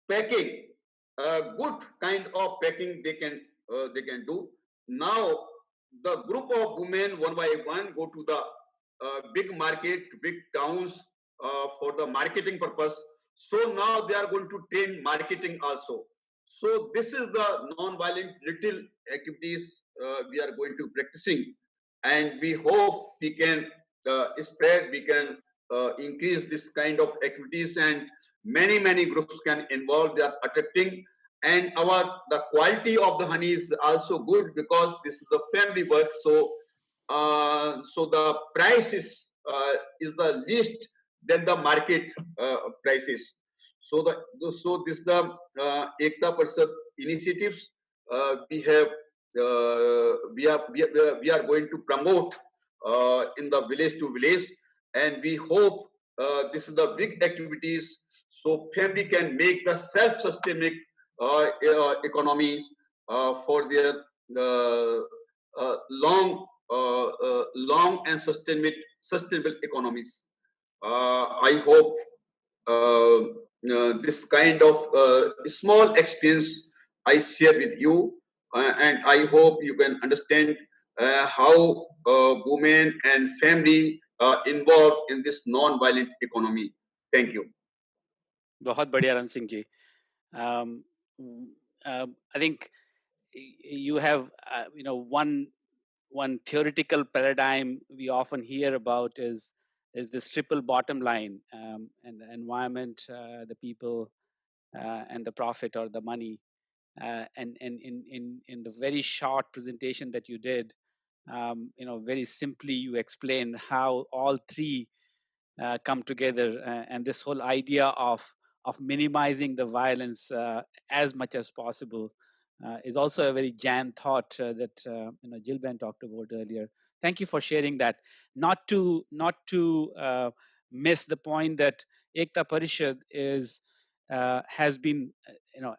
packing, good kind of packing they can do. Now the group of women one by one go to the big market, big towns for the marketing purpose. So now they are going to train marketing also. So this is the non-violent little activities we are going to practicing, and we hope we can spread, we can increase this kind of activities, and many groups can involve. They are attracting, and the quality of the honey is also good because this is the family work. So so the price is the least than the market prices. So this the Ekta Parsad initiatives we have we are going to promote in the village to village, and we hope this is the big activities so family can make the self-sustaining economies for their long and sustainable economies. I hope this kind of small experience I share with you, and I hope you can understand how women and family are involved in this non-violent economy. Thank you. बहुत बढ़िया रण Singh ji. I think you have one theoretical paradigm we often hear about is this triple bottom line, and the environment, the people, and the profit or the money. And in the very short presentation that you did, very simply you explained how all three come together, and this whole idea of minimizing the violence as much as possible is also a very Jan thought that Jill Ben talked about earlier. Thank you for sharing that. Not to miss the point that Ekta Parishad has been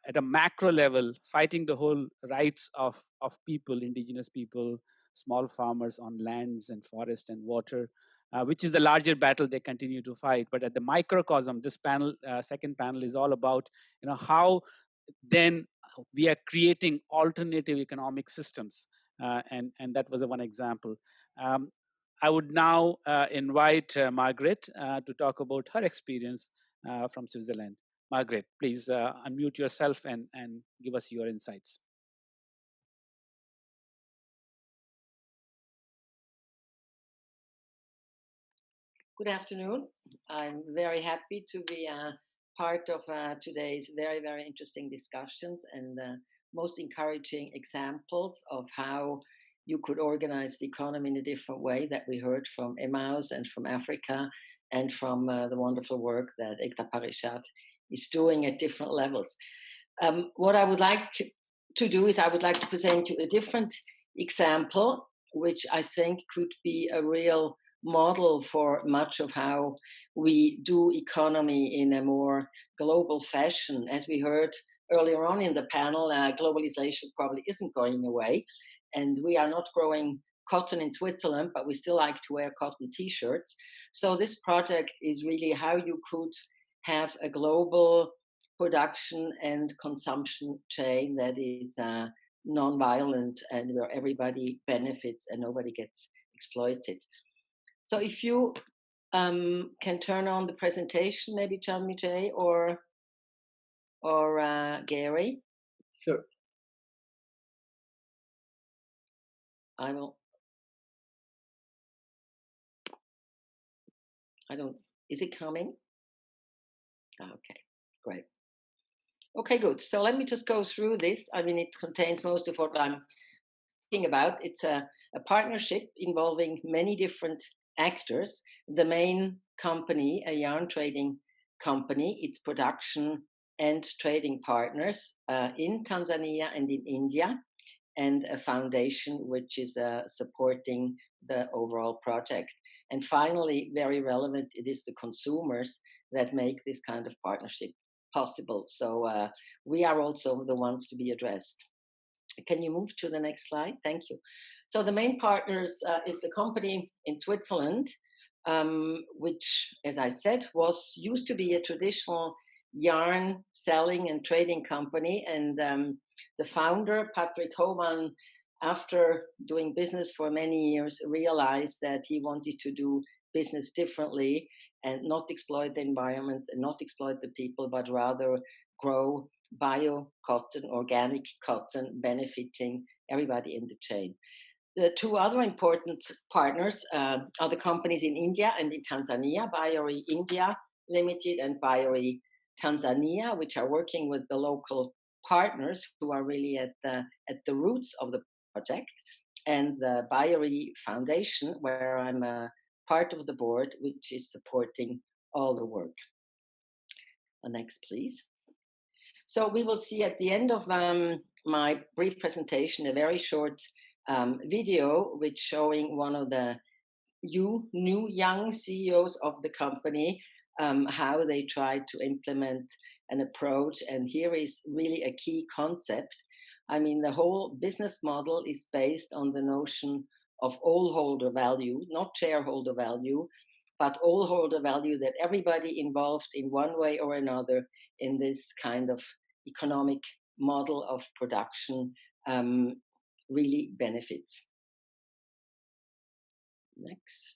at a macro level fighting the whole rights of people, indigenous people, small farmers on lands and forest and water, which is the larger battle they continue to fight. But at the microcosm, this panel, second panel, is all about how then we are creating alternative economic systems, and that was one example. I would now invite Margaret to talk about her experience from Switzerland. Margaret, please unmute yourself and give us your insights. Good afternoon. I'm very happy to be part of today's very interesting discussions and most encouraging examples of how you could organize the economy in a different way that we heard from Emmaus and from Africa and from the wonderful work that Ekta Parishad is doing at different levels. What I would like to do is I would like to present you a different example, which I think could be a real model for much of how we do economy in a more global fashion. As we heard earlier on in the panel, globalization probably isn't going away, and we are not growing cotton in Switzerland, but we still like to wear cotton t-shirts. So this project is really how you could have a global production and consumption chain that is non-violent and where everybody benefits and nobody gets exploited. So if you can turn on the presentation, maybe Chanmijay or Gary. Sure. I will. Is it coming? Okay, great. Okay, good. So let me just go through this. I mean, it contains most of what I'm talking about. It's a partnership involving many different actors. The main company, a yarn trading company, its production and trading partners in Tanzania and in India, and a foundation which is supporting the overall project. And finally, very relevant, it is the consumers that make this kind of partnership possible. So we are also the ones to be addressed. Can you move to the next slide? Thank you. So the main partners is the company in Switzerland, which, as I said, used to be a traditional yarn selling and trading company. And the founder, Patrick Homan, after doing business for many years, realized that he wanted to do business differently and not exploit the environment and not exploit the people, but rather grow bio cotton, organic cotton, benefiting everybody in the chain. The two other important partners are the companies in India and in Tanzania, Biore India Limited and Biore Tanzania, which are working with the local partners who are really at the roots of the project, and the Biore Foundation, where I'm a part of the board, which is supporting all the work. Next, please. So we will see at the end of my brief presentation a very short video which showing one of the new young CEOs of the company, how they try to implement an approach. And here is really a key concept. I mean, the whole business model is based on the notion of all holder value, not shareholder value, but all holder value, that everybody involved in one way or another in this kind of economic model of production really benefits. Next.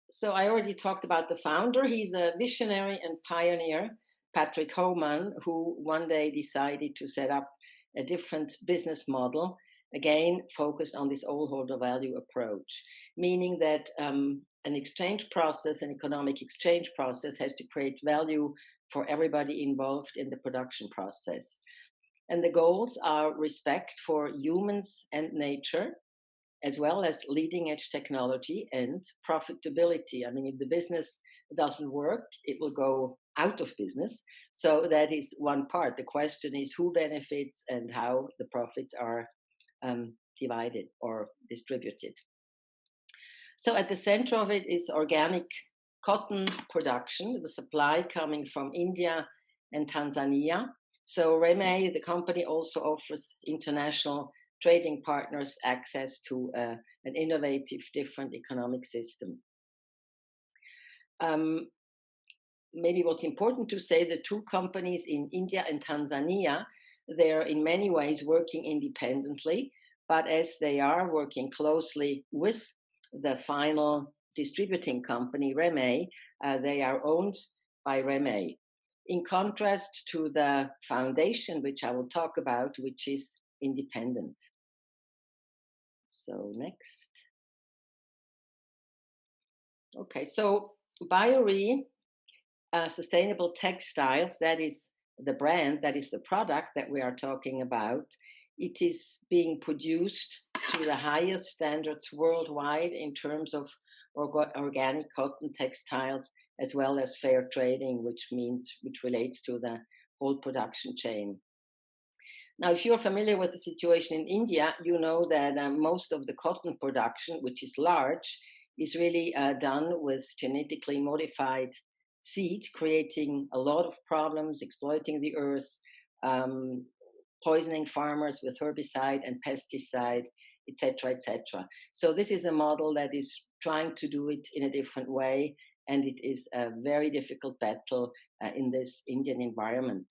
So I already talked about the founder. He's a visionary and pioneer, Patrick Homan, who one day decided to set up a different business model, again, focused on this all holder value approach, meaning that an exchange process, an economic exchange process, has to create value for everybody involved in the production process. And the goals are respect for humans and nature, as well as leading edge technology and profitability. I mean, if the business doesn't work, it will go out of business. So that is one part. The question is who benefits and how the profits are divided or distributed. So at the center of it is organic cotton production, the supply coming from India and Tanzania. So Reme, the company, also offers international trading partners access to an innovative, different economic system. Maybe what's important to say, the two companies in India and Tanzania, they're in many ways working independently, but as they are working closely with the final distributing company, Reme, they are owned by Reme. In contrast to the foundation, which I will talk about, which is independent. So next. Okay, so Biore Sustainable Textiles, that is the brand, that is the product that we are talking about. It is being produced to the highest standards worldwide in terms of organic cotton textiles, as well as fair trading, which relates to the whole production chain. Now, if you're familiar with the situation in India, you know that most of the cotton production, which is large, is really done with genetically modified seed, creating a lot of problems, exploiting the earth, poisoning farmers with herbicide and pesticide, etc., etc. So this is a model that is trying to do it in a different way, and it is a very difficult battle in this Indian environment.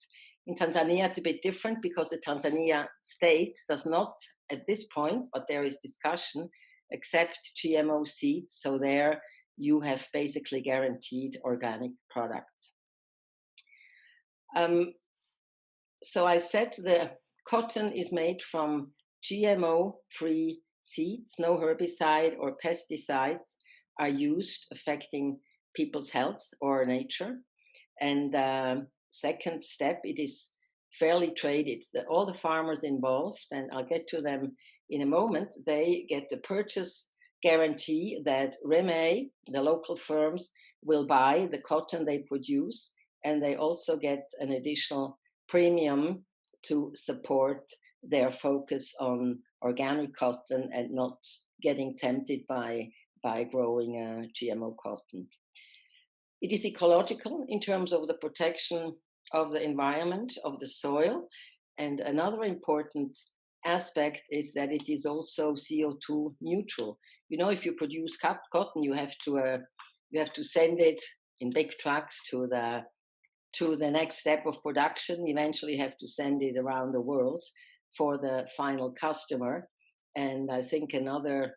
In Tanzania, it's a bit different because the Tanzania state does not, at this point, but there is discussion, accept GMO seeds. So there you have basically guaranteed organic products. So I said the cotton is made from GMO-free seeds. No herbicide or pesticides are used affecting people's health or nature. And second step, it is fairly traded. All the farmers involved, and I'll get to them in a moment, they get the purchase guarantee that Reme, the local firms, will buy the cotton they produce, and they also get an additional premium to support their focus on organic cotton and not getting tempted by growing GMO cotton. It is ecological in terms of the protection of the environment, of the soil. And another important aspect is that it is also CO2 neutral. You know, if you produce cotton, you have to send it in big trucks to the next step of production. Eventually you have to send it around the world for the final customer. And I think another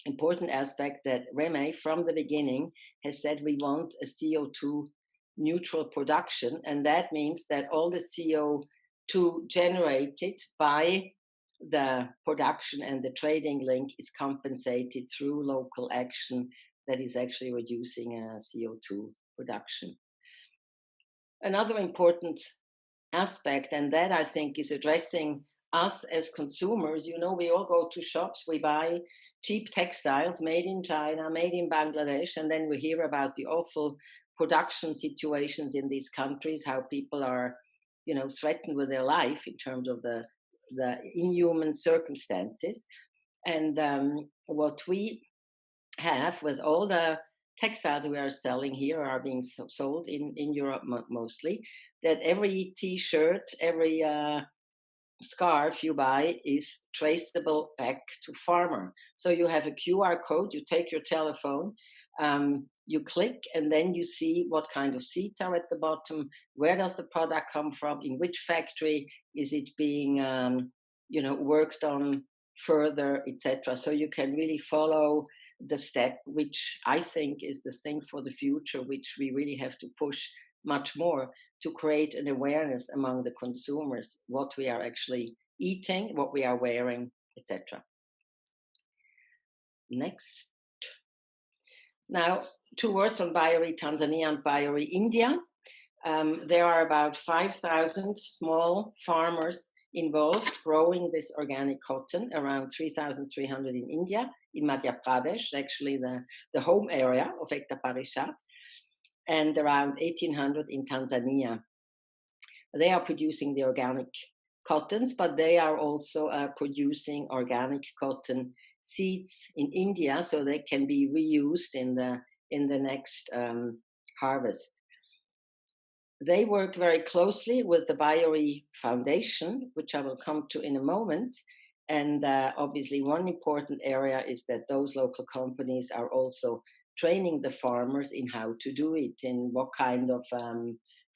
important aspect that Reme from the beginning has said we want a CO2 neutral production, and that means that all the CO2 generated by the production and the trading link is compensated through local action that is actually reducing CO2 production. Another important aspect, and that I think is addressing us as consumers, you know, we all go to shops, we buy cheap textiles made in China, made in Bangladesh, and then we hear about the awful production situations in these countries, how people are, you know, threatened with their life in terms of the inhuman circumstances. And what we have with all the textiles we are selling here are being sold in Europe mostly, that every t-shirt, every scarf you buy is traceable back to farmer. So you have a QR code, you take your telephone, you click, and then you see what kind of seeds are at the bottom, where does the product come from, in which factory is it being you know, worked on further, etc. So you can really follow the step, which I think is the thing for the future, which we really have to push much more, to create an awareness among the consumers, what we are actually eating, what we are wearing, etc. Next. Now, 2 words on Biore Tanzania and Biore India. There are about 5,000 small farmers involved growing this organic cotton, around 3,300 in India, in Madhya Pradesh, actually the home area of Ekta Parishad, and around 1,800 in Tanzania. They are producing the organic cottons, but they are also producing organic cotton seeds in India, so they can be reused in the next harvest. They work very closely with the Biore Foundation, which I will come to in a moment. And obviously one important area is that those local companies are also training the farmers in how to do it, in what kind of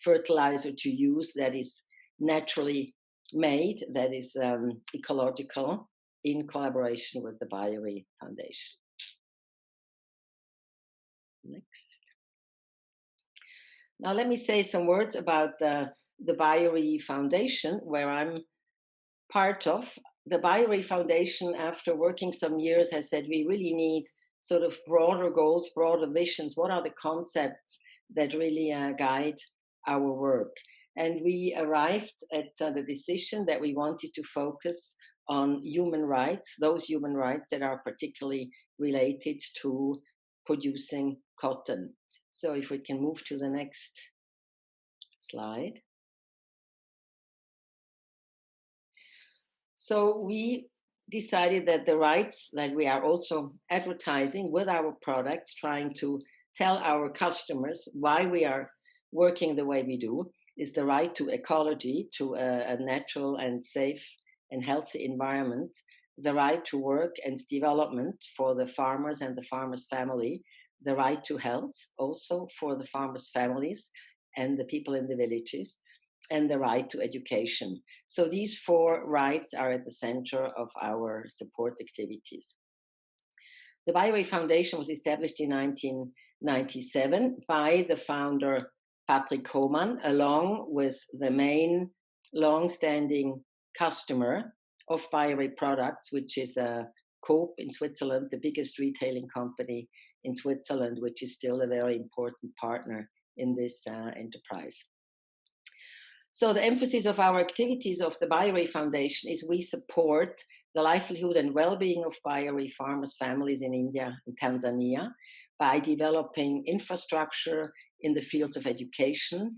fertilizer to use that is naturally made, that is ecological, in collaboration with the Biore Foundation. Next. Now let me say some words about the Biore Foundation, where I'm part of. The Biore Foundation, after working some years, has said we really need sort of broader goals, broader visions. What are the concepts that really guide our work? And we arrived at the decision that we wanted to focus on human rights, those human rights that are particularly related to producing cotton. So if we can move to the next slide. So we decided that the rights that we are also advertising with our products, trying to tell our customers why we are working the way we do, is the right to ecology, to a natural and safe and healthy environment, the right to work and development for the farmers and the farmers' family, the right to health also for the farmers' families and the people in the villages, and the right to education. So these 4 rights are at the center of our support activities. The Biore Foundation was established in 1997 by the founder Patrick Hohmann, along with the main long-standing customer of Biore products, which is Coop in Switzerland, the biggest retailing company in Switzerland, which is still a very important partner in this enterprise. So the emphasis of our activities of the Biore Foundation is we support the livelihood and well-being of Biore farmers' families in India and Tanzania by developing infrastructure in the fields of education,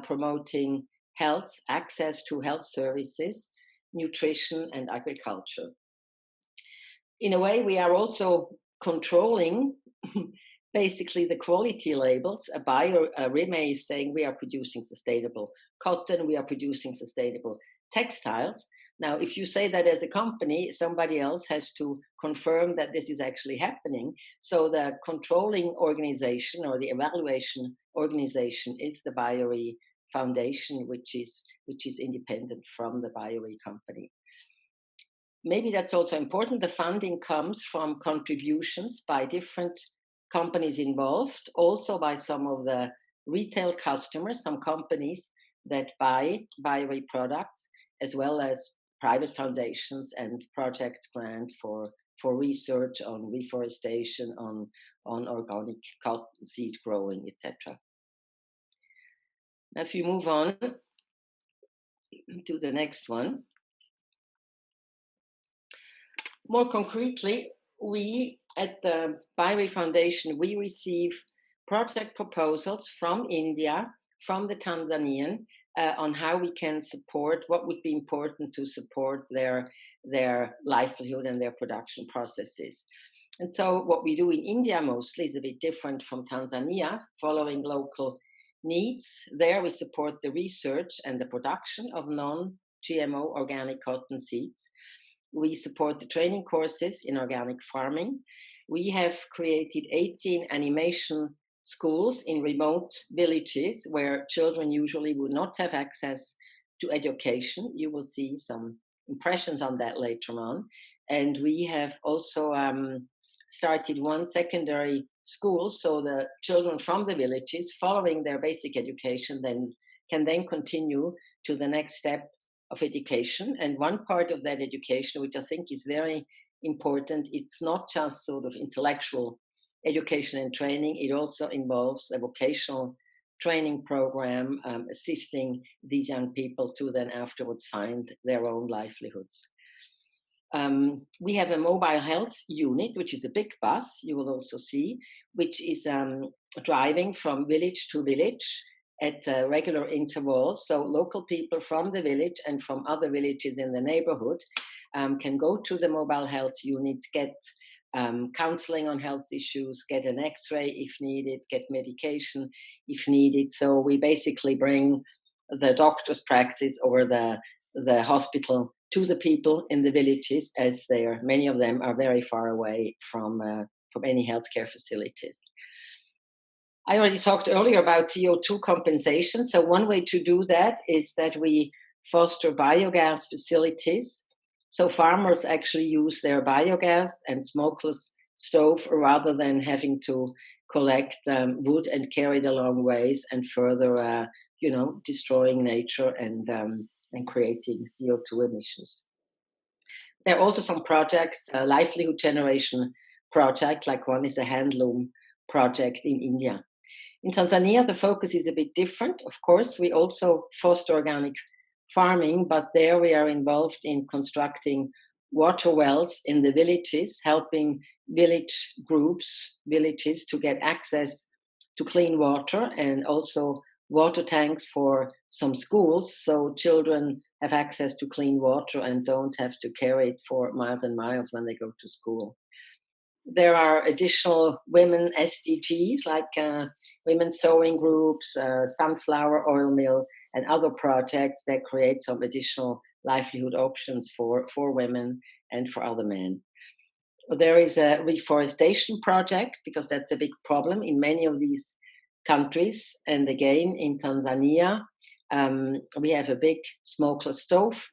promoting health, access to health services, nutrition, and agriculture. In a way, we are also controlling basically the quality labels. Reme is saying we are producing sustainable cotton, we are producing sustainable textiles. Now, if you say that as a company, somebody else has to confirm that this is actually happening. So the controlling organization or the evaluation organization is the Biore Foundation, which is independent from the Biore company. maybe that's also important. The funding comes from contributions by different companies involved, also by some of the retail customers, some companies that buy Biore products, as well as private foundations and project grants for research on reforestation, on organic cotton seed growing, etc. Now, if you move on to the next one. More concretely, we at the Biore Foundation, we receive project proposals from India, from the Tanzanian, on how we can support, what would be important to support their livelihood and their production processes. And so what we do in India mostly is a bit different from Tanzania, following local needs. There we support the research and the production of non-GMO organic cotton seeds. We support the training courses in organic farming. We have created 18 animation schools in remote villages where children usually would not have access to education. You will see some impressions on that later on. And we have also started one secondary school, so the children from the villages following their basic education can then continue to the next step of education. And one part of that education, which I think is very important, it's not just sort of intellectual education and training, it also involves a vocational training program, assisting these young people to then afterwards find their own livelihoods. We have a mobile health unit, which is a big bus, you will also see, which is driving from village to village at regular intervals. So local people from the village and from other villages in the neighborhood can go to the mobile health unit, get counseling on health issues, get an x-ray if needed, get medication if needed. So we basically bring the doctor's practice or the hospital to the people in the villages, as many of them are very far away from any healthcare facilities. I already talked earlier about CO2 compensation. So one way to do that is that we foster biogas facilities. So farmers actually use their biogas and smokeless stove rather than having to collect wood and carry it a long ways and further, destroying nature and creating CO2 emissions. There are also some projects, livelihood generation project, like one is a handloom project in India. In Tanzania, the focus is a bit different. Of course, we also foster organic farming, but there we are involved in constructing water wells in the villages, helping villages to get access to clean water, and also water tanks for some schools, so children have access to clean water and don't have to carry it for miles and miles when they go to school. There are additional women SDGs like women's sewing groups, sunflower oil mill, and other projects that create some additional livelihood options for women and for other men. There is a reforestation project, because that's a big problem in many of these countries. And again, in Tanzania, we have a big smokeless stove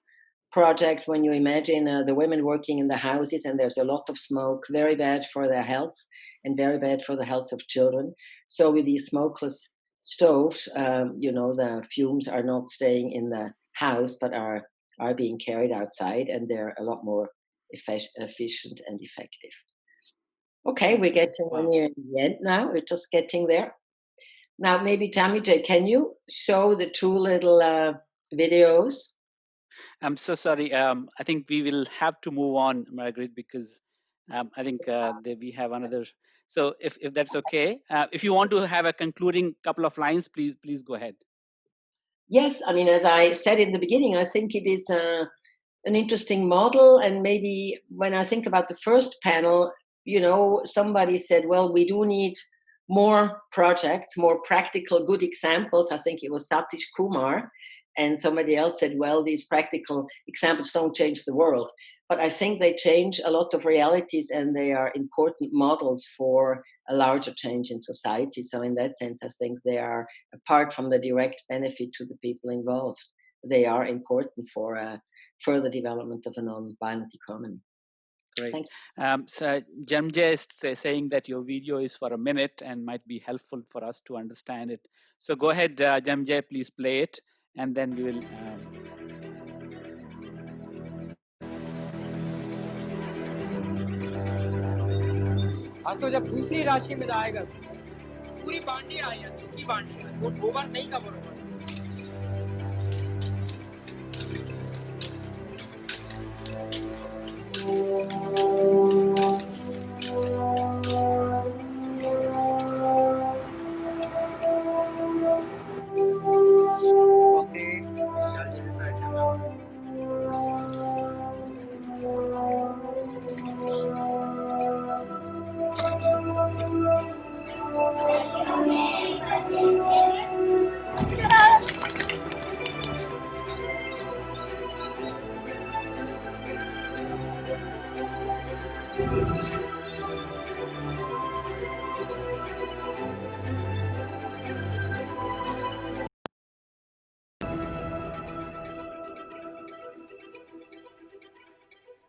project. When you imagine the women working in the houses and there's a lot of smoke, very bad for their health and very bad for the health of children. So with these smokeless stoves, the fumes are not staying in the house, but are being carried outside, and they're a lot more efficient and effective. Okay, we're getting near the end now. We're just getting there. Now, maybe Tamije, can you show the two little videos? I'm so sorry. I think we will have to move on, Margaret, because I think we have another. So if that's okay, if you want to have a concluding couple of lines, please go ahead. Yes, I mean, as I said in the beginning, I think it is an interesting model. And maybe when I think about the first panel, somebody said, well, we do need more projects, more practical, good examples. I think it was Satish Kumar. And somebody else said, well, these practical examples don't change the world. But I think they change a lot of realities, and they are important models for a larger change in society. So in that sense, I think they are, apart from the direct benefit to the people involved, they are important for further development of a non-violent economy. Great. Thank So Jamje is saying that your video is for a minute and might be helpful for us to understand it. So go ahead, Jamje, please play it, and then we will. तो जब दूसरी राशि में आएगा पूरी बांडी आई है, सूखी बांडी है, वो गोबर नहीं का बरोबर।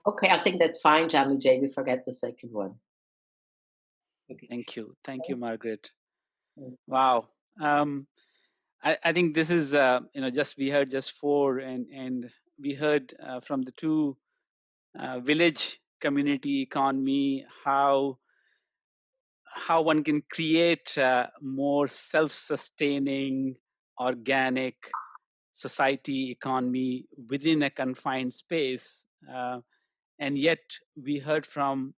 Okay, I think that's fine, Jamuje. We forget the second one. Okay. Thank you, Margaret. Wow. I think this is we heard just 4, and we heard from the 2 village community economy how one can create more self-sustaining, organic society economy within a confined space. And yet we heard from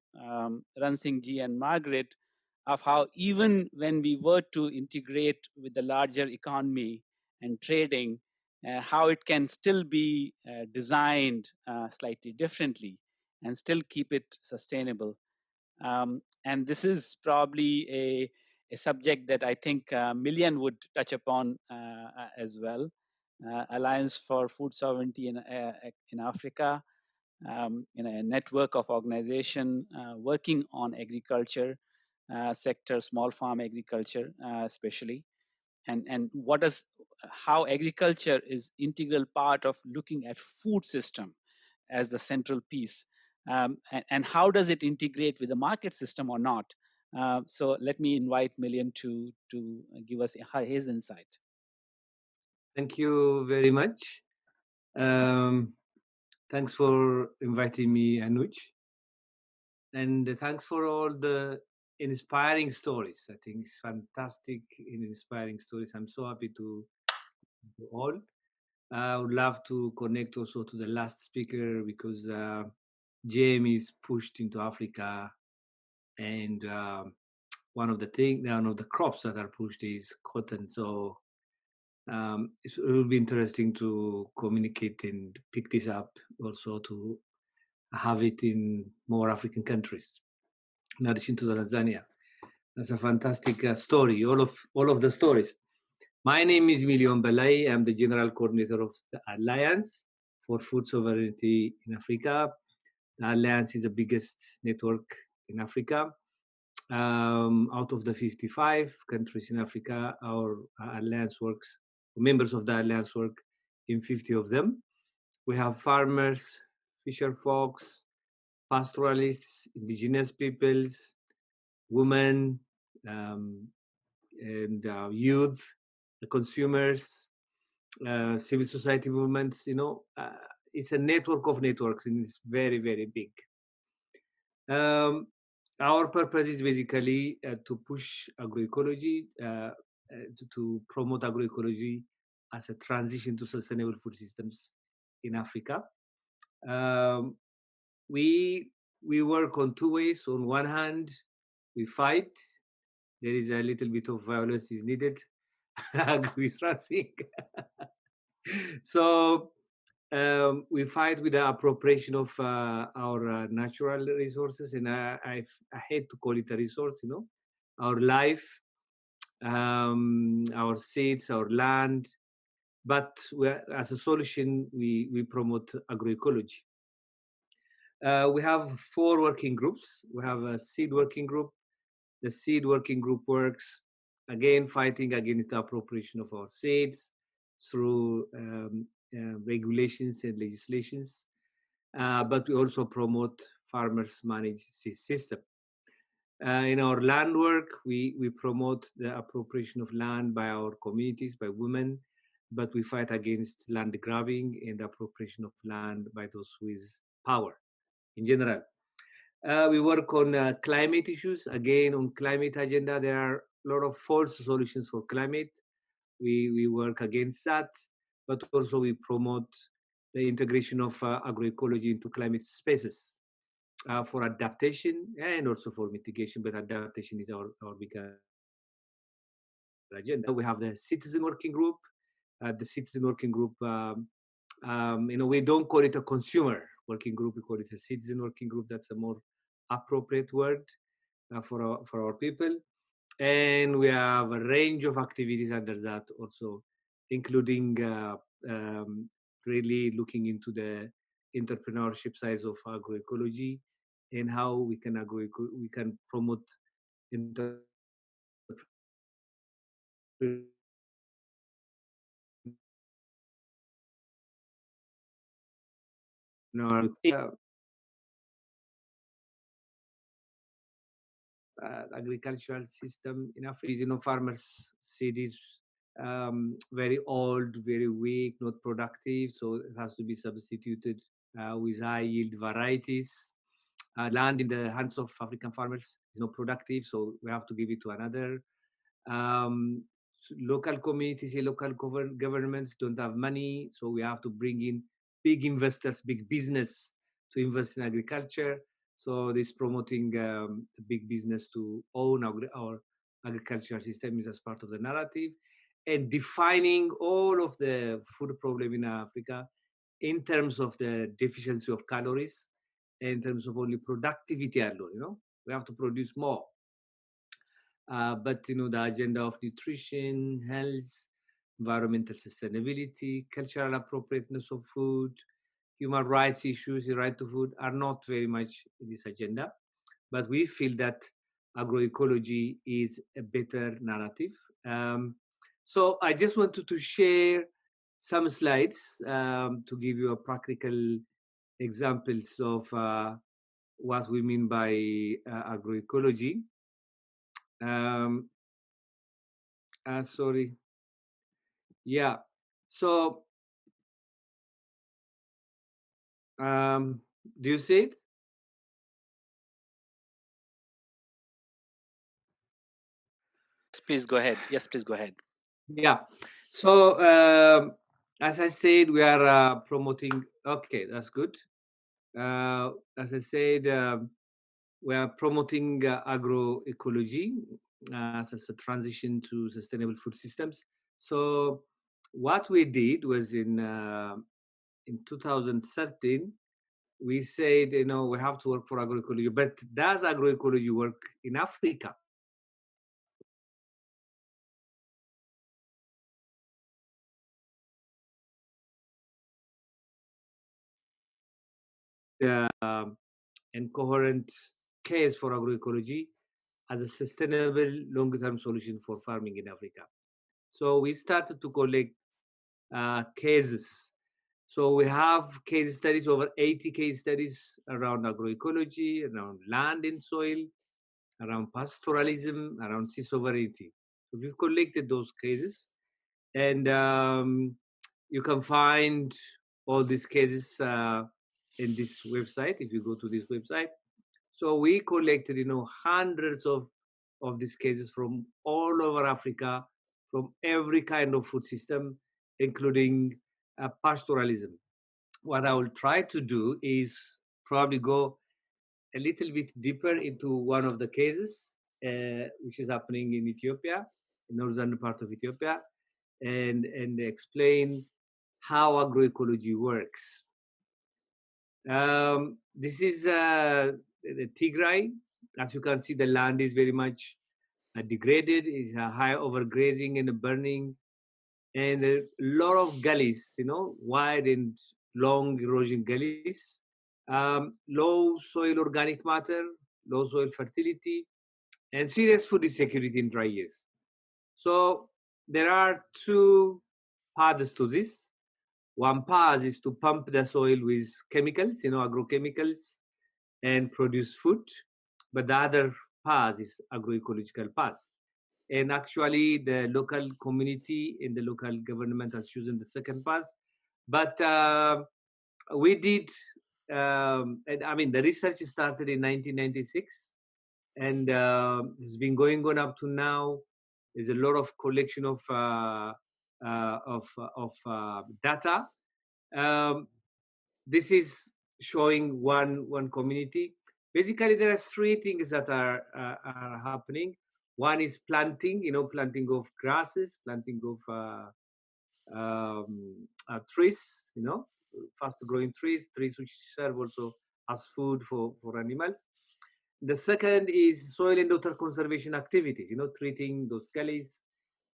Ran Singh ji and Margaret of how even when we were to integrate with the larger economy and trading, how it can still be designed slightly differently and still keep it sustainable. And this is probably a subject that I think Millian would touch upon as well. Alliance for Food Sovereignty in Africa, a network of organization working on agriculture sector, small farm agriculture especially, and how agriculture is integral part of looking at food system as the central piece, and how does it integrate with the market system or not. So let me invite Millian to give us his insight. Thank you very much. Thanks for inviting me, Anuj. And thanks for all the inspiring stories. I think it's fantastic inspiring stories. I'm so happy to all. I would love to connect also to the last speaker because GM is pushed into Africa, and one of the crops that are pushed is cotton. So it will be interesting to communicate and pick this up, also to have it in more African countries, in addition to Tanzania. That's a fantastic story, all of the stories. My name is Milion Balai. I'm the General Coordinator of the Alliance for Food Sovereignty in Africa. The Alliance is the biggest network in Africa. Out of the 55 countries in Africa, our Alliance works, members of the Alliance work in 50 of them. We have farmers, fisher folks, pastoralists, indigenous peoples, women, and youth, the consumers, civil society movements. It's a network of networks, and it's very, very big. Our purpose is basically to push agroecology, to promote agroecology as a transition to sustainable food systems in Africa. We work on 2 ways. On one hand, we fight. There is a little bit of violence is needed. I agree with Ransing. So we fight with the appropriation of our natural resources, and I hate to call it a resource, our life, our seeds, our land. But as a solution, we promote agroecology. We have 4 working groups. We have a seed working group. The seed working group works, again, fighting against the appropriation of our seeds through regulations and legislations, but we also promote farmers managed system. In our land work, we promote the appropriation of land by our communities, by women, but we fight against land grabbing and appropriation of land by those with power in general. We work on climate issues. Again, on climate agenda, there are a lot of false solutions for climate. We work against that, but also we promote the integration of agroecology into climate spaces for adaptation and also for mitigation, but adaptation is our bigger agenda. We have the citizen working group. The citizen working group, we don't call it a consumer working group, we call it a citizen working group. That's a more appropriate word for our people. And we have a range of activities under that also, including really looking into the entrepreneurship sides of agroecology and how we can promote agricultural system in Africa. Farmers see this very old, very weak, not productive, so it has to be substituted with high yield varieties. Land in the hands of African farmers is not productive, so we have to give it to another. Local communities and local governments don't have money, so we have to bring in big investors, big business to invest in agriculture. So this promoting big business to own our agricultural system is as part of the narrative, and defining all of the food problem in Africa in terms of the deficiency of calories, in terms of only productivity alone. We have to produce more. But the agenda of nutrition, health, environmental sustainability, cultural appropriateness of food, human rights issues, the right to food are not very much in this agenda. But we feel that agroecology is a better narrative. So I just wanted to share some slides to give you a practical examples of what we mean by agroecology. Sorry. Yeah. So, do you see it? Please go ahead. Yes, please go ahead. Yeah. So, as I said, we are promoting. Okay, that's good. As I said, we are promoting agroecology as a transition to sustainable food systems. So, what we did was in 2013, we said, we have to work for agroecology. But does agroecology work in Africa? And coherent case for agroecology as a sustainable long-term solution for farming in Africa. So we started to collect cases. So we have case studies, over 80 case studies around agroecology, around land and soil, around pastoralism, around sea sovereignty. So we've collected those cases, and you can find all these cases in this website, if you go to this website. So we collected, hundreds of these cases from all over Africa, from every kind of food system, including pastoralism. What I will try to do is probably go a little bit deeper into one of the cases, which is happening in Ethiopia, in northern part of Ethiopia, and explain how agroecology works. This is the Tigray. As you can see, the land is very much degraded. It's a high overgrazing and burning, and a lot of gullies, wide and long erosion gullies. Low soil organic matter, low soil fertility, and serious food insecurity in dry years. So there are two paths to this. One path is to pump the soil with chemicals, agrochemicals, and produce food. But the other path is agroecological path. And actually, the local community and the local government has chosen the second path. But we did, and I mean, the research started in 1996, and it's been going on up to now. There's a lot of collection of data. This is showing one community. Basically, there are three things that are happening. One is planting, planting of grasses, planting of trees, fast-growing trees which serve also as food for animals. The second is soil and water conservation activities, treating those gullies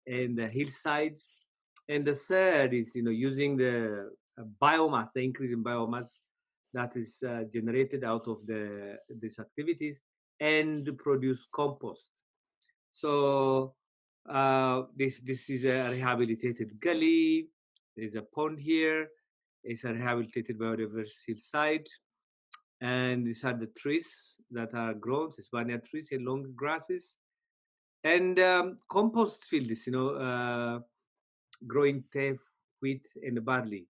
and the hillsides. And the third is, using the biomass, the increase in biomass that is generated out of these activities, and produce compost. So this is a rehabilitated gully. There's a pond here. It's a rehabilitated biodiverse hillside. And these are the trees that are grown, these banyan trees and long grasses. And compost fields, growing teff, wheat, and barley.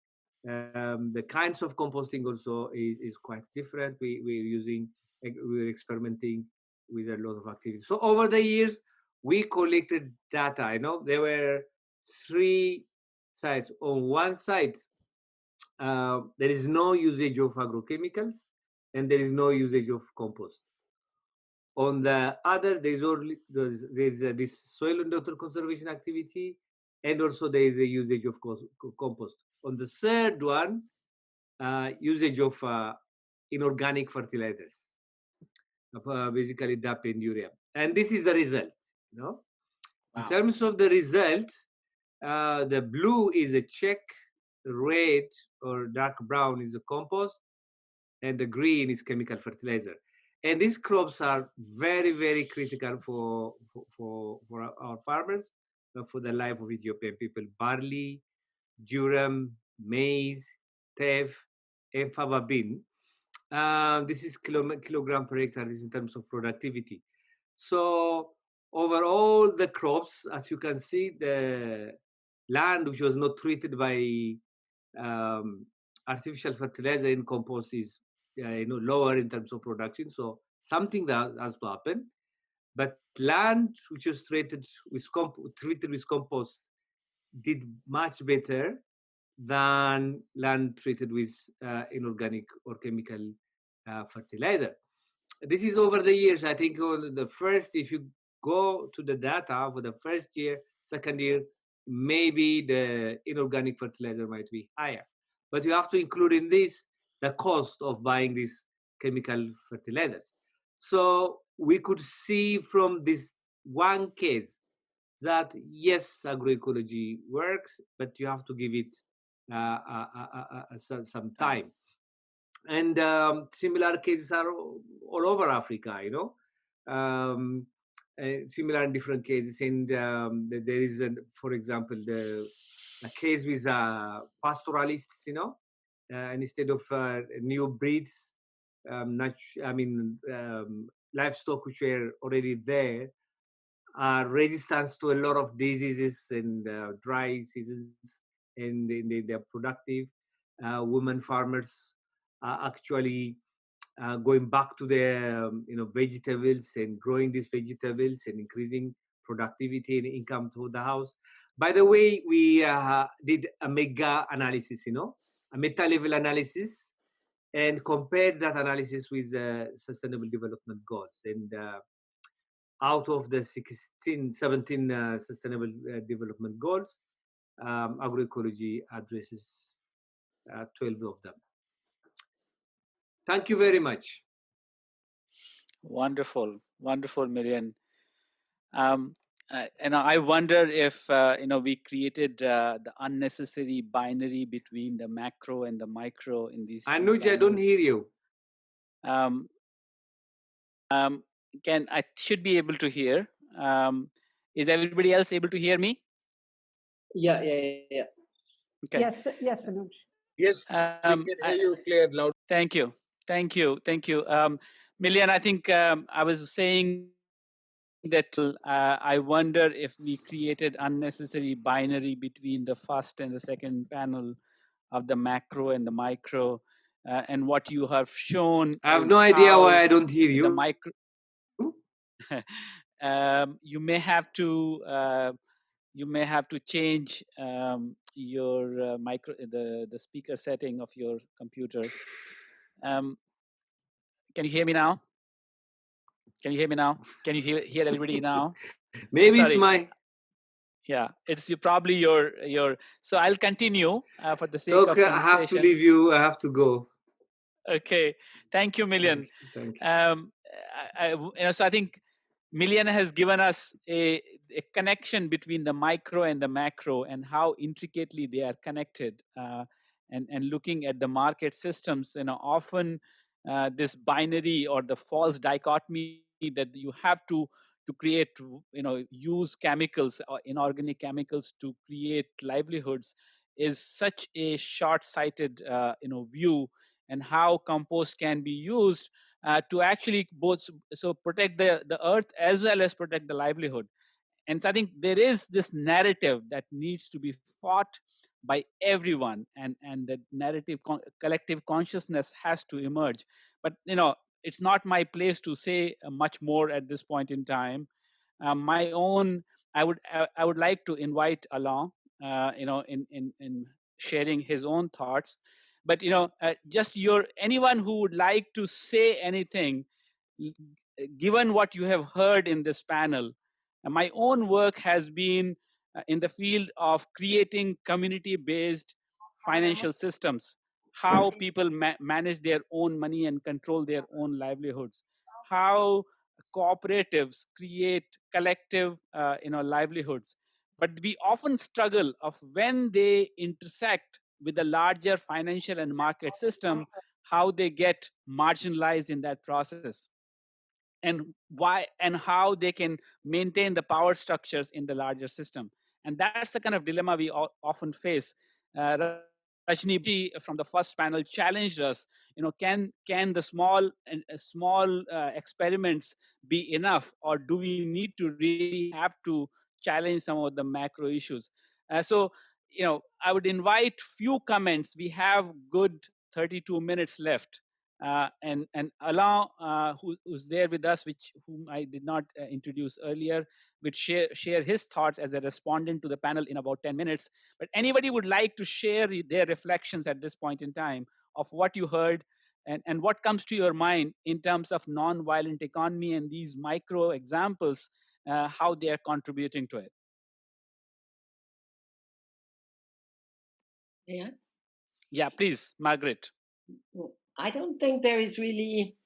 The kinds of composting also is quite different. We're experimenting with a lot of activities. So over the years, we collected data. There were 3 sites. On one side, there is no usage of agrochemicals, and there is no usage of compost. On the other, there's this soil and water conservation activity, and also there is a usage of compost. On the third one, usage of inorganic fertilizers, basically DAP and urea. And this is the result. Wow. In terms of the result, the blue is a check, red or dark brown is a compost, and the green is chemical fertilizer. And these crops are very, very critical for our farmers, for the life of Ethiopian people. Barley, durum, maize, teff, and fava bean. This is kilogram per hectare. This is in terms of productivity. So overall, the crops, as you can see, the land which was not treated by artificial fertilizer and compost is lower in terms of production. So something that has to happen. But land which was treated with compost did much better than land treated with inorganic or chemical fertilizer. This is over the years. I think if you go to the data for the first year, second year, maybe the inorganic fertilizer might be higher. But you have to include in this the cost of buying these chemical fertilizers. So we could see from this one case that yes, agroecology works, but you have to give it some time. And similar cases are all over Africa, similar in different cases. And there is, for example, a case with pastoralists, and instead of new breeds, livestock which were already there, are resistant to a lot of diseases and dry seasons, and they're productive. Women farmers are actually going back to their vegetables and growing these vegetables and increasing productivity and income to the house. By the way, we did a mega analysis, a meta level analysis, and compared that analysis with the Sustainable Development Goals. And out of the 17 Sustainable Development Goals, agroecology addresses 12 of them. Thank you very much. Wonderful, wonderful, Milian. And I wonder if we created the unnecessary binary between the macro and the micro in these. Anuj, I don't hear you. I should be able to hear. Is everybody else able to hear me? Yeah. Okay. Yes, yes, Anuj. Yes, we can hear you clear loud. Thank you. Milian, I think I was saying that I wonder if we created unnecessary binary between the first and the second panel of the macro and the micro. And what you have shown I have is no idea how why I don't hear you. the micro. You may have to change your micro the speaker setting of your computer. Can you hear me now? Can you hear me now? Can you hear everybody now? Maybe it's Sorry. my. Yeah, it's probably your. So I'll continue for the sake of Okay, I have to conversation. leave you. I have to go. Okay, thank you, Milian. Thank you. So I think Milian has given us a connection between the micro and the macro and how intricately they are connected. And looking at the market systems, often this binary or the false dichotomy that you have to create, use chemicals or inorganic chemicals to create livelihoods is such a short-sighted, view, and how compost can be used to actually both protect the earth as well as protect the livelihood. And so I think there is this narrative that needs to be fought by everyone, and the narrative collective consciousness has to emerge. But it's not my place to say much more at this point in time. My own, I would like to invite along, in sharing his own thoughts. But just anyone who would like to say anything, given what you have heard in this panel. My own work has been in the field of creating community-based financial systems, how people manage their own money and control their own livelihoods, how cooperatives create collective livelihoods. But we often struggle of when they intersect with the larger financial and market system, how they get marginalized in that process, and why and how they can maintain the power structures in the larger system. And that's the kind of dilemma we often face. Rajni from the first panel challenged us, can the small experiments be enough, or do we need to really have to challenge some of the macro issues? So I would invite few comments. We have good 32 minutes left. And Alain, who's there with us, whom I did not introduce earlier, would share his thoughts as a respondent to the panel in about 10 minutes. But anybody would like to share their reflections at this point in time of what you heard, and what comes to your mind in terms of non-violent economy and these micro examples, how they are contributing to it. Yeah, please, Margaret. I don't think there is really,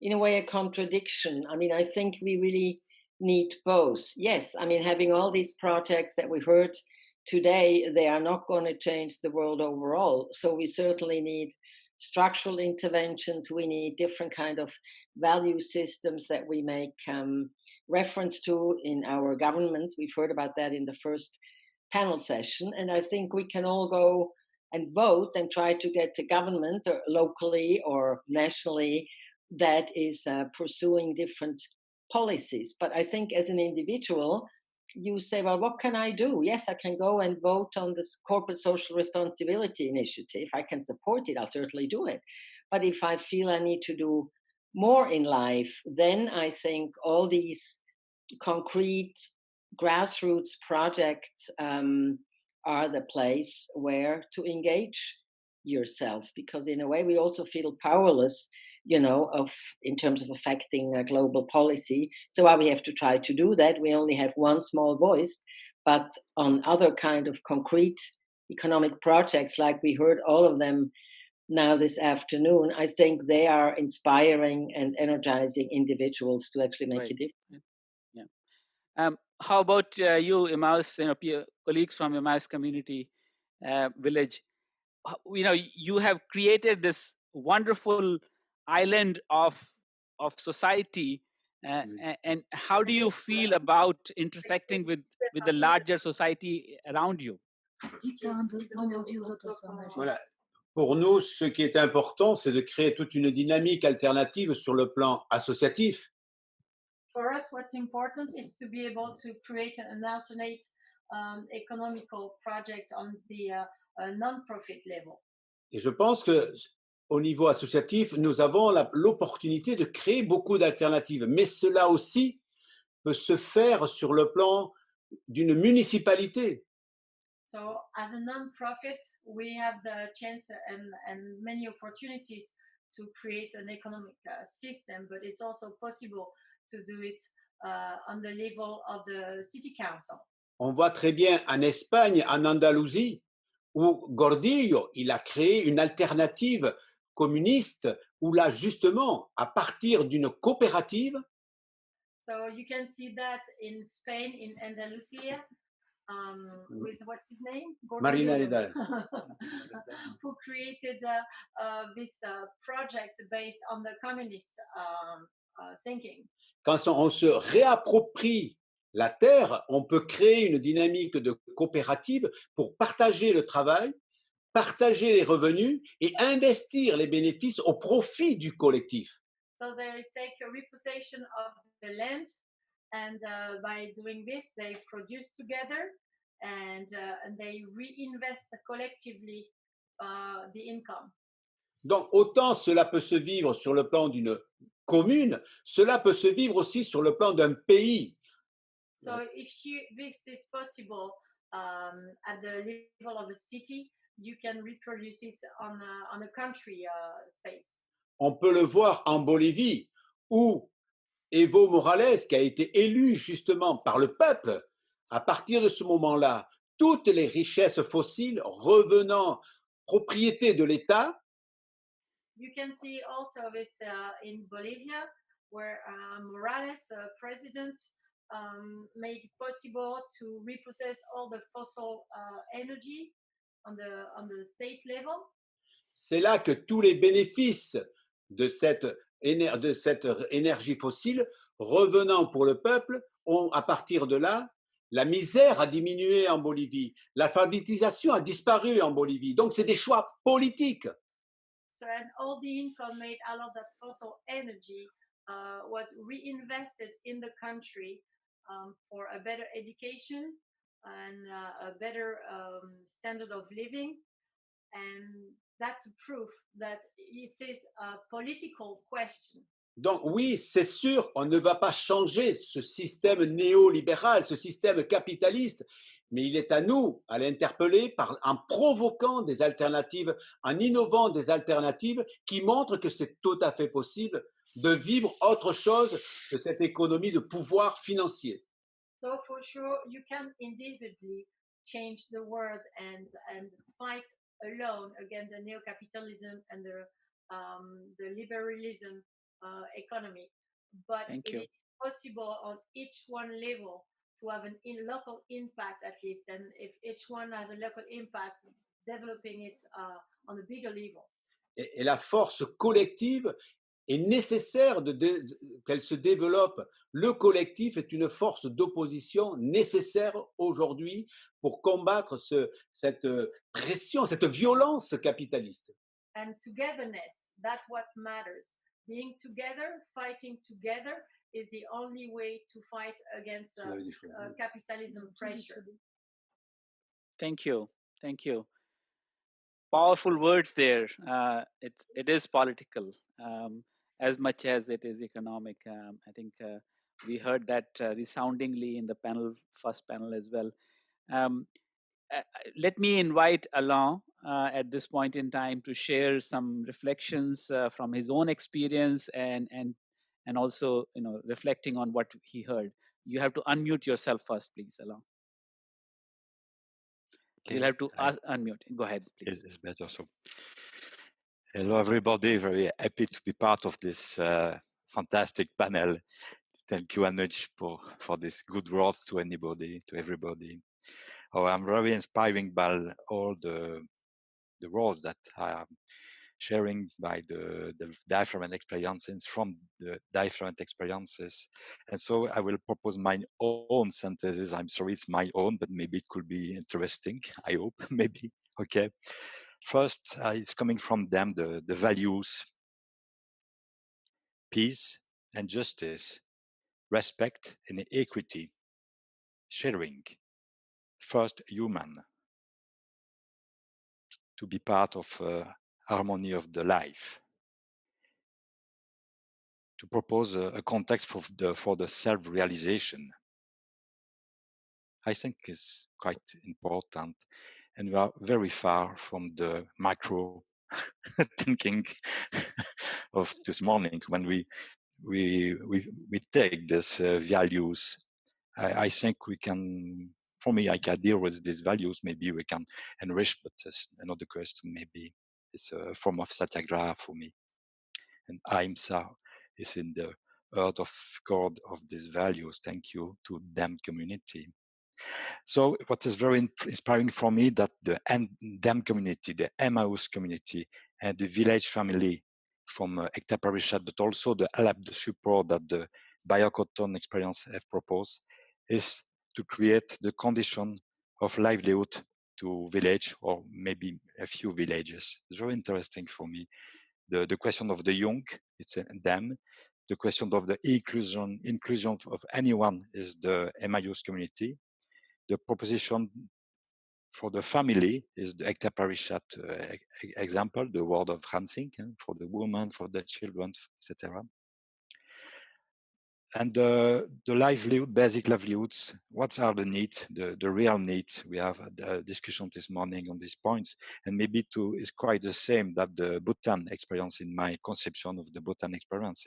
in a way, a contradiction. I mean, I think we really need both. Yes, I mean, having all these projects that we heard today, they are not going to change the world overall. So we certainly need structural interventions. We need different kind of value systems that we make reference to in our government. We've heard about that in the first panel session. And I think we can all go and vote and try to get a government, or locally or nationally, that is pursuing different policies. But I think as an individual, you say, well, what can I do? Yes, I can go and vote on this corporate social responsibility initiative. I can support it. I'll certainly do it. But if I feel I need to do more in life, then I think all these concrete grassroots projects are the place where to engage yourself, because in a way we also feel powerless, in terms of affecting global policy. So while we have to try to do that, we only have one small voice. But on other kind of concrete economic projects, like we heard all of them now this afternoon, I think they are inspiring and energizing individuals to actually make a difference. Yeah. How about you, Emmaus, colleagues from Emmaus Community Village? You have created this wonderful island of society, and how do you feel about intersecting with the larger society around you? Voilà. Pour nous, ce qui est important, c'est de créer toute une dynamique alternative sur le plan associatif. For us, what's important is to be able to create an alternate economical project on the non-profit level. Et je pense que au niveau associatif, nous avons l'opportunité de créer beaucoup d'alternatives, mais cela aussi peut se faire sur le plan d'une municipalité. So as a non-profit, we have the chance and many opportunities to create an economic system, but it's also possible to do it on the level of the city council. On voit très bien en Espagne, en Andalousie, où Gordillo, il a créé une alternative communiste, où là, justement, à partir d'une coopérative, So you can see that in Spain, in Andalusia, with what's his name? Marina Nedal, who created this project based on the communist thinking. quand on se réapproprie la terre, on peut créer une dynamique de coopérative pour partager le travail, partager les revenus et investir les bénéfices au profit du collectif. So they take a repossession of the land, and by doing this, they produce together, and they reinvest collectively the income. Donc, autant cela peut se vivre sur le plan d'une commune, cela peut se vivre aussi sur le plan d'un pays. So if this is possible at the level of a city, you can reproduce it on a country space. On peut le voir en Bolivie, où Evo Morales, qui a été élu justement par le peuple, à partir de ce moment-là, toutes les richesses fossiles revenant propriété de l'État. You can see also this in Bolivia, where Morales, president, made it possible to repossess all the fossil energy on the state level. C'est là que tous les bénéfices de cette énergie fossile revenant pour le peuple ont, à partir de là, la misère a diminué en Bolivie, l'alphabétisation a disparu en Bolivie. Donc, c'est des choix politiques. So, and all the income made out of that fossil energy was reinvested in the country for a better education and a better standard of living. And that's proof that it is a political question. Donc oui, c'est sûr, on ne va pas changer ce système néolibéral, ce système capitaliste, mais il est à nous à l'interpeller en provoquant des alternatives, en innovant des alternatives qui montrent que c'est tout à fait possible de vivre autre chose que cette économie de pouvoir financier. So for sure, you can individually change the world and fight alone against the neo-capitalism and the liberalism economy. But it is possible on each one level to have a local impact at least, and if each one has a local impact, developing it on a bigger level. Et la force collective est nécessaire qu'elle se développe. Le collectif est une force d'opposition nécessaire aujourd'hui pour combattre cette pression, cette violence capitaliste. And togetherness, that's what matters. Being together, fighting together is the only way to fight against capitalism pressure. Thank you. Thank you. Powerful words there. It is political as much as it is economic. I think we heard that resoundingly in the first panel as well. Let me invite Alain at this point in time to share some reflections from his own experience and also reflecting on what he heard. You have to unmute yourself first, please, Alain. Okay. You'll have to unmute. Go ahead, please. It's better. So, hello, everybody. Very happy to be part of this fantastic panel. Thank you, Anuj, for this good words to everybody. Oh, I'm very inspiring by all the words that are sharing by the different experiences from the different experiences. And so I will propose my own synthesis. I'm sorry, it's my own, but maybe it could be interesting. I hope, maybe. Okay. First, it's coming from them, the values, peace and justice, respect and equity, sharing, first human, to be part of harmony of the life, to propose a context for the self-realization. I think is quite important, and we are very far from the macro thinking of this morning when we take these values. I think we can. For me, I can deal with these values. Maybe we can enrich, but another question maybe is a form of satyagraha for me. And ahimsa is in the heart of core of these values. Thank you to them community. So what is very inspiring for me that the DEM community, the Emmaus community, and the village family from Hector Parishat, but also the help, the support that the Biore experience have proposed, is to create the condition of livelihood to village or maybe a few villages. It's very interesting for me. The question of the young, it's them. The question of the inclusion of anyone is the Emmaus community. The proposition for the family is the Hector Parishat example, the word of Hansing, for the woman, for the children, etc. And the livelihood, basic livelihoods, what are the needs, the real needs? We have a discussion this morning on these points, and maybe is quite the same that the Bhutan experience in my conception of the Bhutan experience,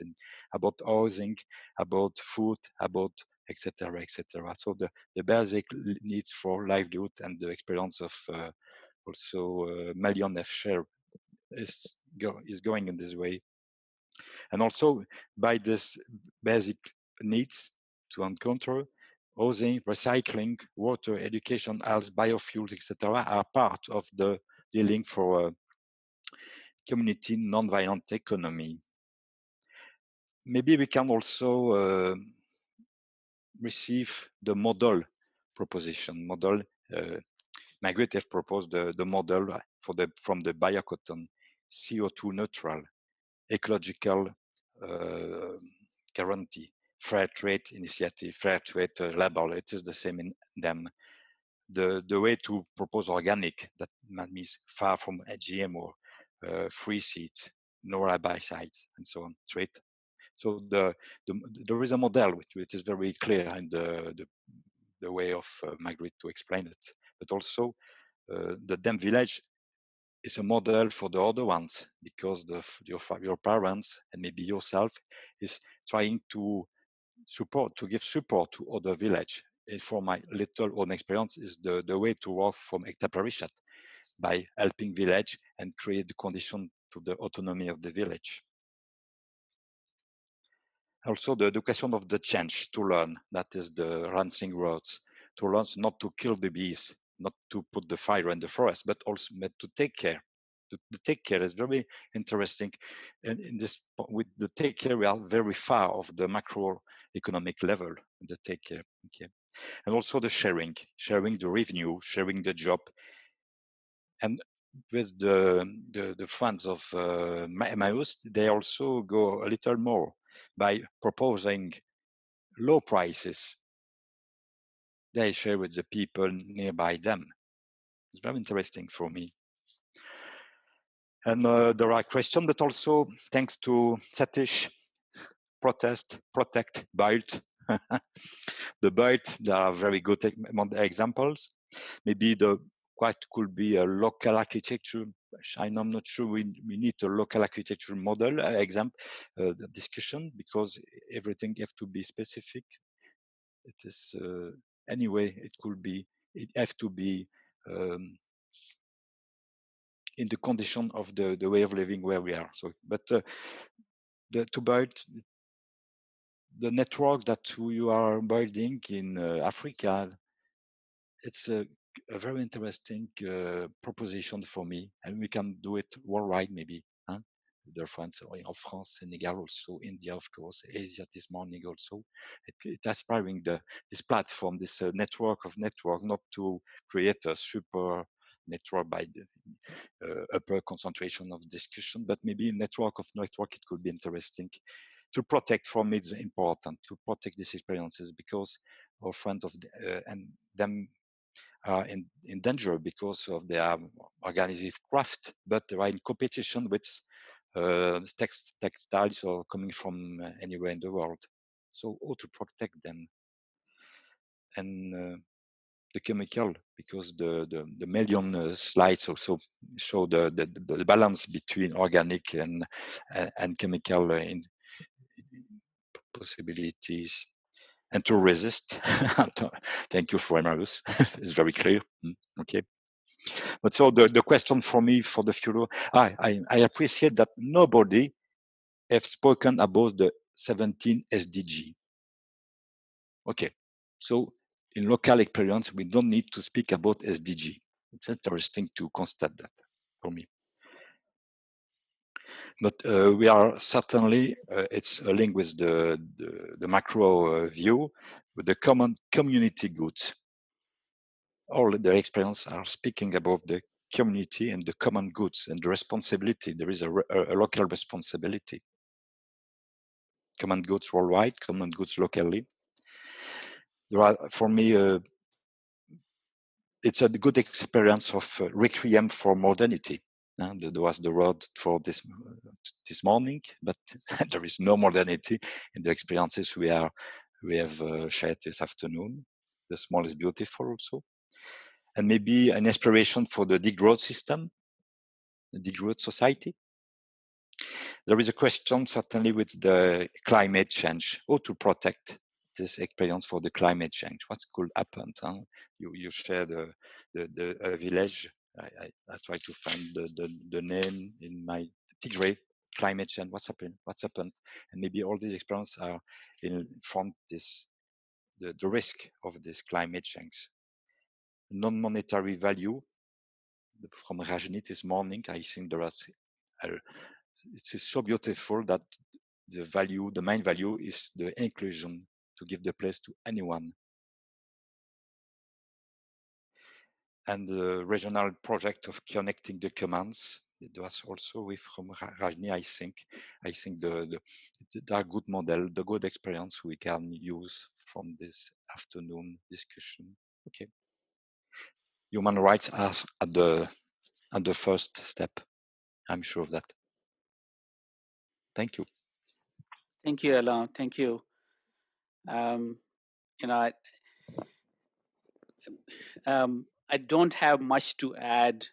about housing, about food, about etc., etc. So the basic needs for livelihood and the experience of also Malian F share is going in this way. And also by this basic needs to encounter, housing, recycling, water, education, health, biofuels, etc., are part of the dealing for a community non-violent economy. Maybe we can also receive the model proposition. Margaret have proposed the model from the Biore CO2 neutral, ecological guarantee, fair trade initiative, fair trade label. It is the same in them. The way to propose organic, that means far from GMO, free seeds, no herbicides, and so on. Trade. So there is a model which is very clear in the way of Margaret to explain it, but also the DEM village is a model for the other ones, because your parents and maybe yourself is trying to give support to other village. And for my little own experience is the way to work from Hector Parishat by helping village and create the condition to the autonomy of the village. Also the question of the change to learn, that is the Ransing words, to learn not to kill the bees, not to put the fire in the forest, but also to take care. The take care is very interesting. And in this, with the take care, we are very far of the macroeconomic level, the take care. Okay. And also the sharing the revenue, sharing the job. And with the funds of Emmaus, they also go a little more by proposing low prices. They share with the people nearby them. It's very interesting for me. And there are questions, but also thanks to Satish, protect, build. The build, there are very good examples. Maybe quite could be a local architecture. I'm not sure we need a local architecture model discussion, because everything have to be specific. It is anyway. It have to be in the condition of the way of living where we are. So, but to build the network that you are building in Africa, it's a very interesting proposition for me, and we can do it worldwide maybe. their friends of France, Senegal, also India, of course, Asia this morning also. It aspiring this platform, this network of network, not to create a super network by the upper concentration of discussion, but maybe a network of network. It could be interesting to protect from it's important to protect these experiences because our friends of and them are in danger because of their organized craft, but they are in competition with textiles or coming from anywhere in the world. So how to protect them and the chemical, because the million slides also show the balance between organic and chemical in possibilities and to resist. Thank you for Marius. It's very clear. Okay. But so the question for me for the future, I appreciate that nobody have spoken about the 17 SDG. Okay. So in local experience, we don't need to speak about SDG. It's interesting to constate that for me. But we are certainly, it's a link with the macro view, with the common community goods. All the experience are speaking about the community and the common goods and the responsibility. There is a local responsibility. Common goods worldwide, common goods locally. There are, for me, it's a good experience of requiem for modernity. There was the word for this morning, but there is no modernity in the experiences we have shared this afternoon. The small is beautiful also. And maybe an inspiration for the degrowth system, the degrowth society. There is a question certainly with the climate change, how to protect this experience for the climate change. What could happen? You share the village. I try to find the name in my Tigray climate change. What's happened? And maybe all these experiences are in front the risk of this climate change. Non-monetary value from Rajni this morning. I think there is. It's so beautiful that the main value is the inclusion, to give the place to anyone. And the regional project of connecting the commands, it was also with from Rajni, I think. I think the good model, the good experience we can use from this afternoon discussion. Okay. Human rights are at the first step. I'm sure of that. Thank you. Thank you, Alain. Thank you. I don't have much to add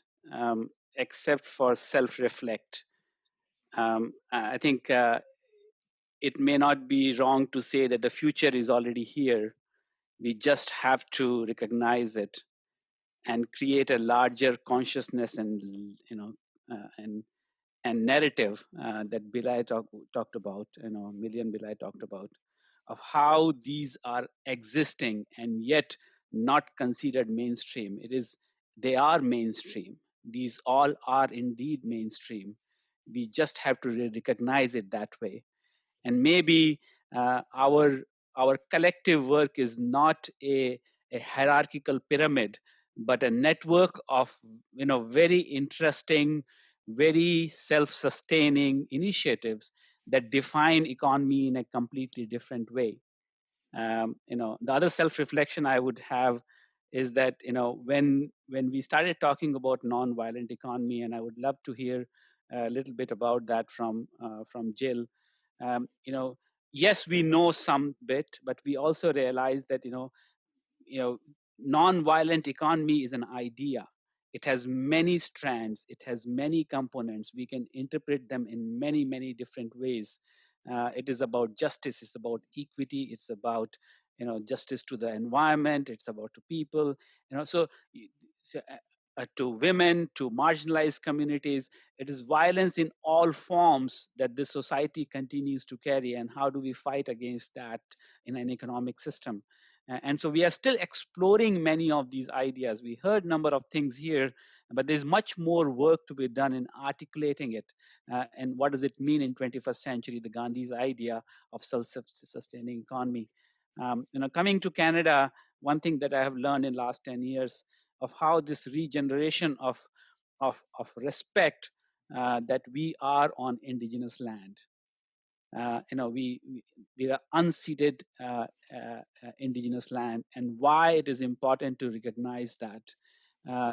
except for self-reflect. I think it may not be wrong to say that the future is already here. We just have to recognize it and create a larger consciousness and and narrative that Biore talked about, Million Biore talked about, of how these are existing and yet not considered mainstream. They are mainstream. These all are indeed mainstream. We just have to recognize it that way. And maybe our collective work is not a hierarchical pyramid, but a network of very interesting, very self-sustaining initiatives that define economy in a completely different way. The other self-reflection I would have is that when we started talking about non-violent economy, and I would love to hear a little bit about that from Jill. Yes, we know some bit, but we also realize that non-violent economy is an idea. It has many strands. It has many components. We can interpret them in many, many different ways. It is about justice. It's about equity. It's about justice to the environment. It's about to people. So to women, to marginalized communities. It is violence in all forms that this society continues to carry, and how do we fight against that in an economic system? And so we are still exploring many of these ideas. We heard a number of things here, but there's much more work to be done in articulating it. And what does it mean in 21st century, the Gandhi's idea of self-sustaining economy. Coming to Canada, one thing that I have learned in last 10 years of how this regeneration of respect that we are on indigenous land. We are unceded indigenous land, and why it is important to recognize that,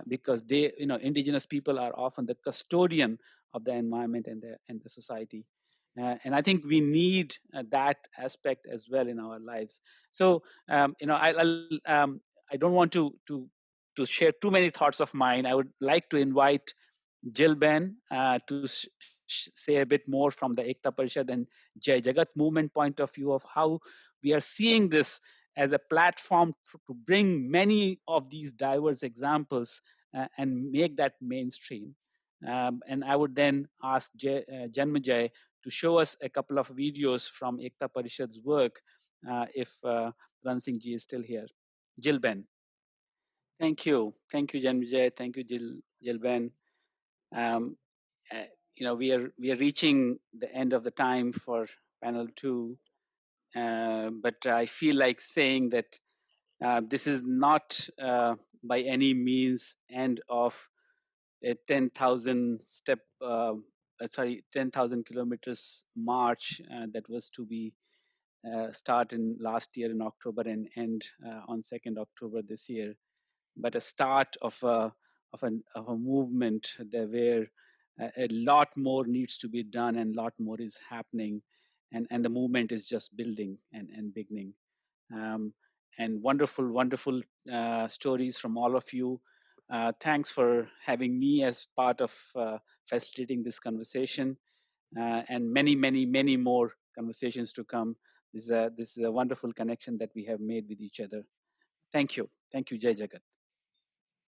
because indigenous people are often the custodian of the environment and the society. And I think we need that aspect as well in our lives. So, I don't want to share too many thoughts of mine. I would like to invite Jill Ben to say a bit more from the Ekta Parishad and Jai Jagat movement point of view of how we are seeing this as a platform to bring many of these diverse examples and make that mainstream. And I would then ask Janmajay to show us a couple of videos from Ekta Parishad's work if Ran Singh ji is still here. Jill Ben. Thank you, Janmajay. Thank you, Jill Ben. Um, we are reaching the end of the time for panel 2, but I feel like saying that this is not by any means end of a 10,000 kilometers march that was to be start in last year in October and end on 2nd October this year, but a start of a movement there where a lot more needs to be done and a lot more is happening, and the movement is just building and beginning. And wonderful stories from all of you. Thanks for having me as part of facilitating this conversation, and many more conversations to come. This is a wonderful connection that we have made with each other. Thank you, Jai Jagat.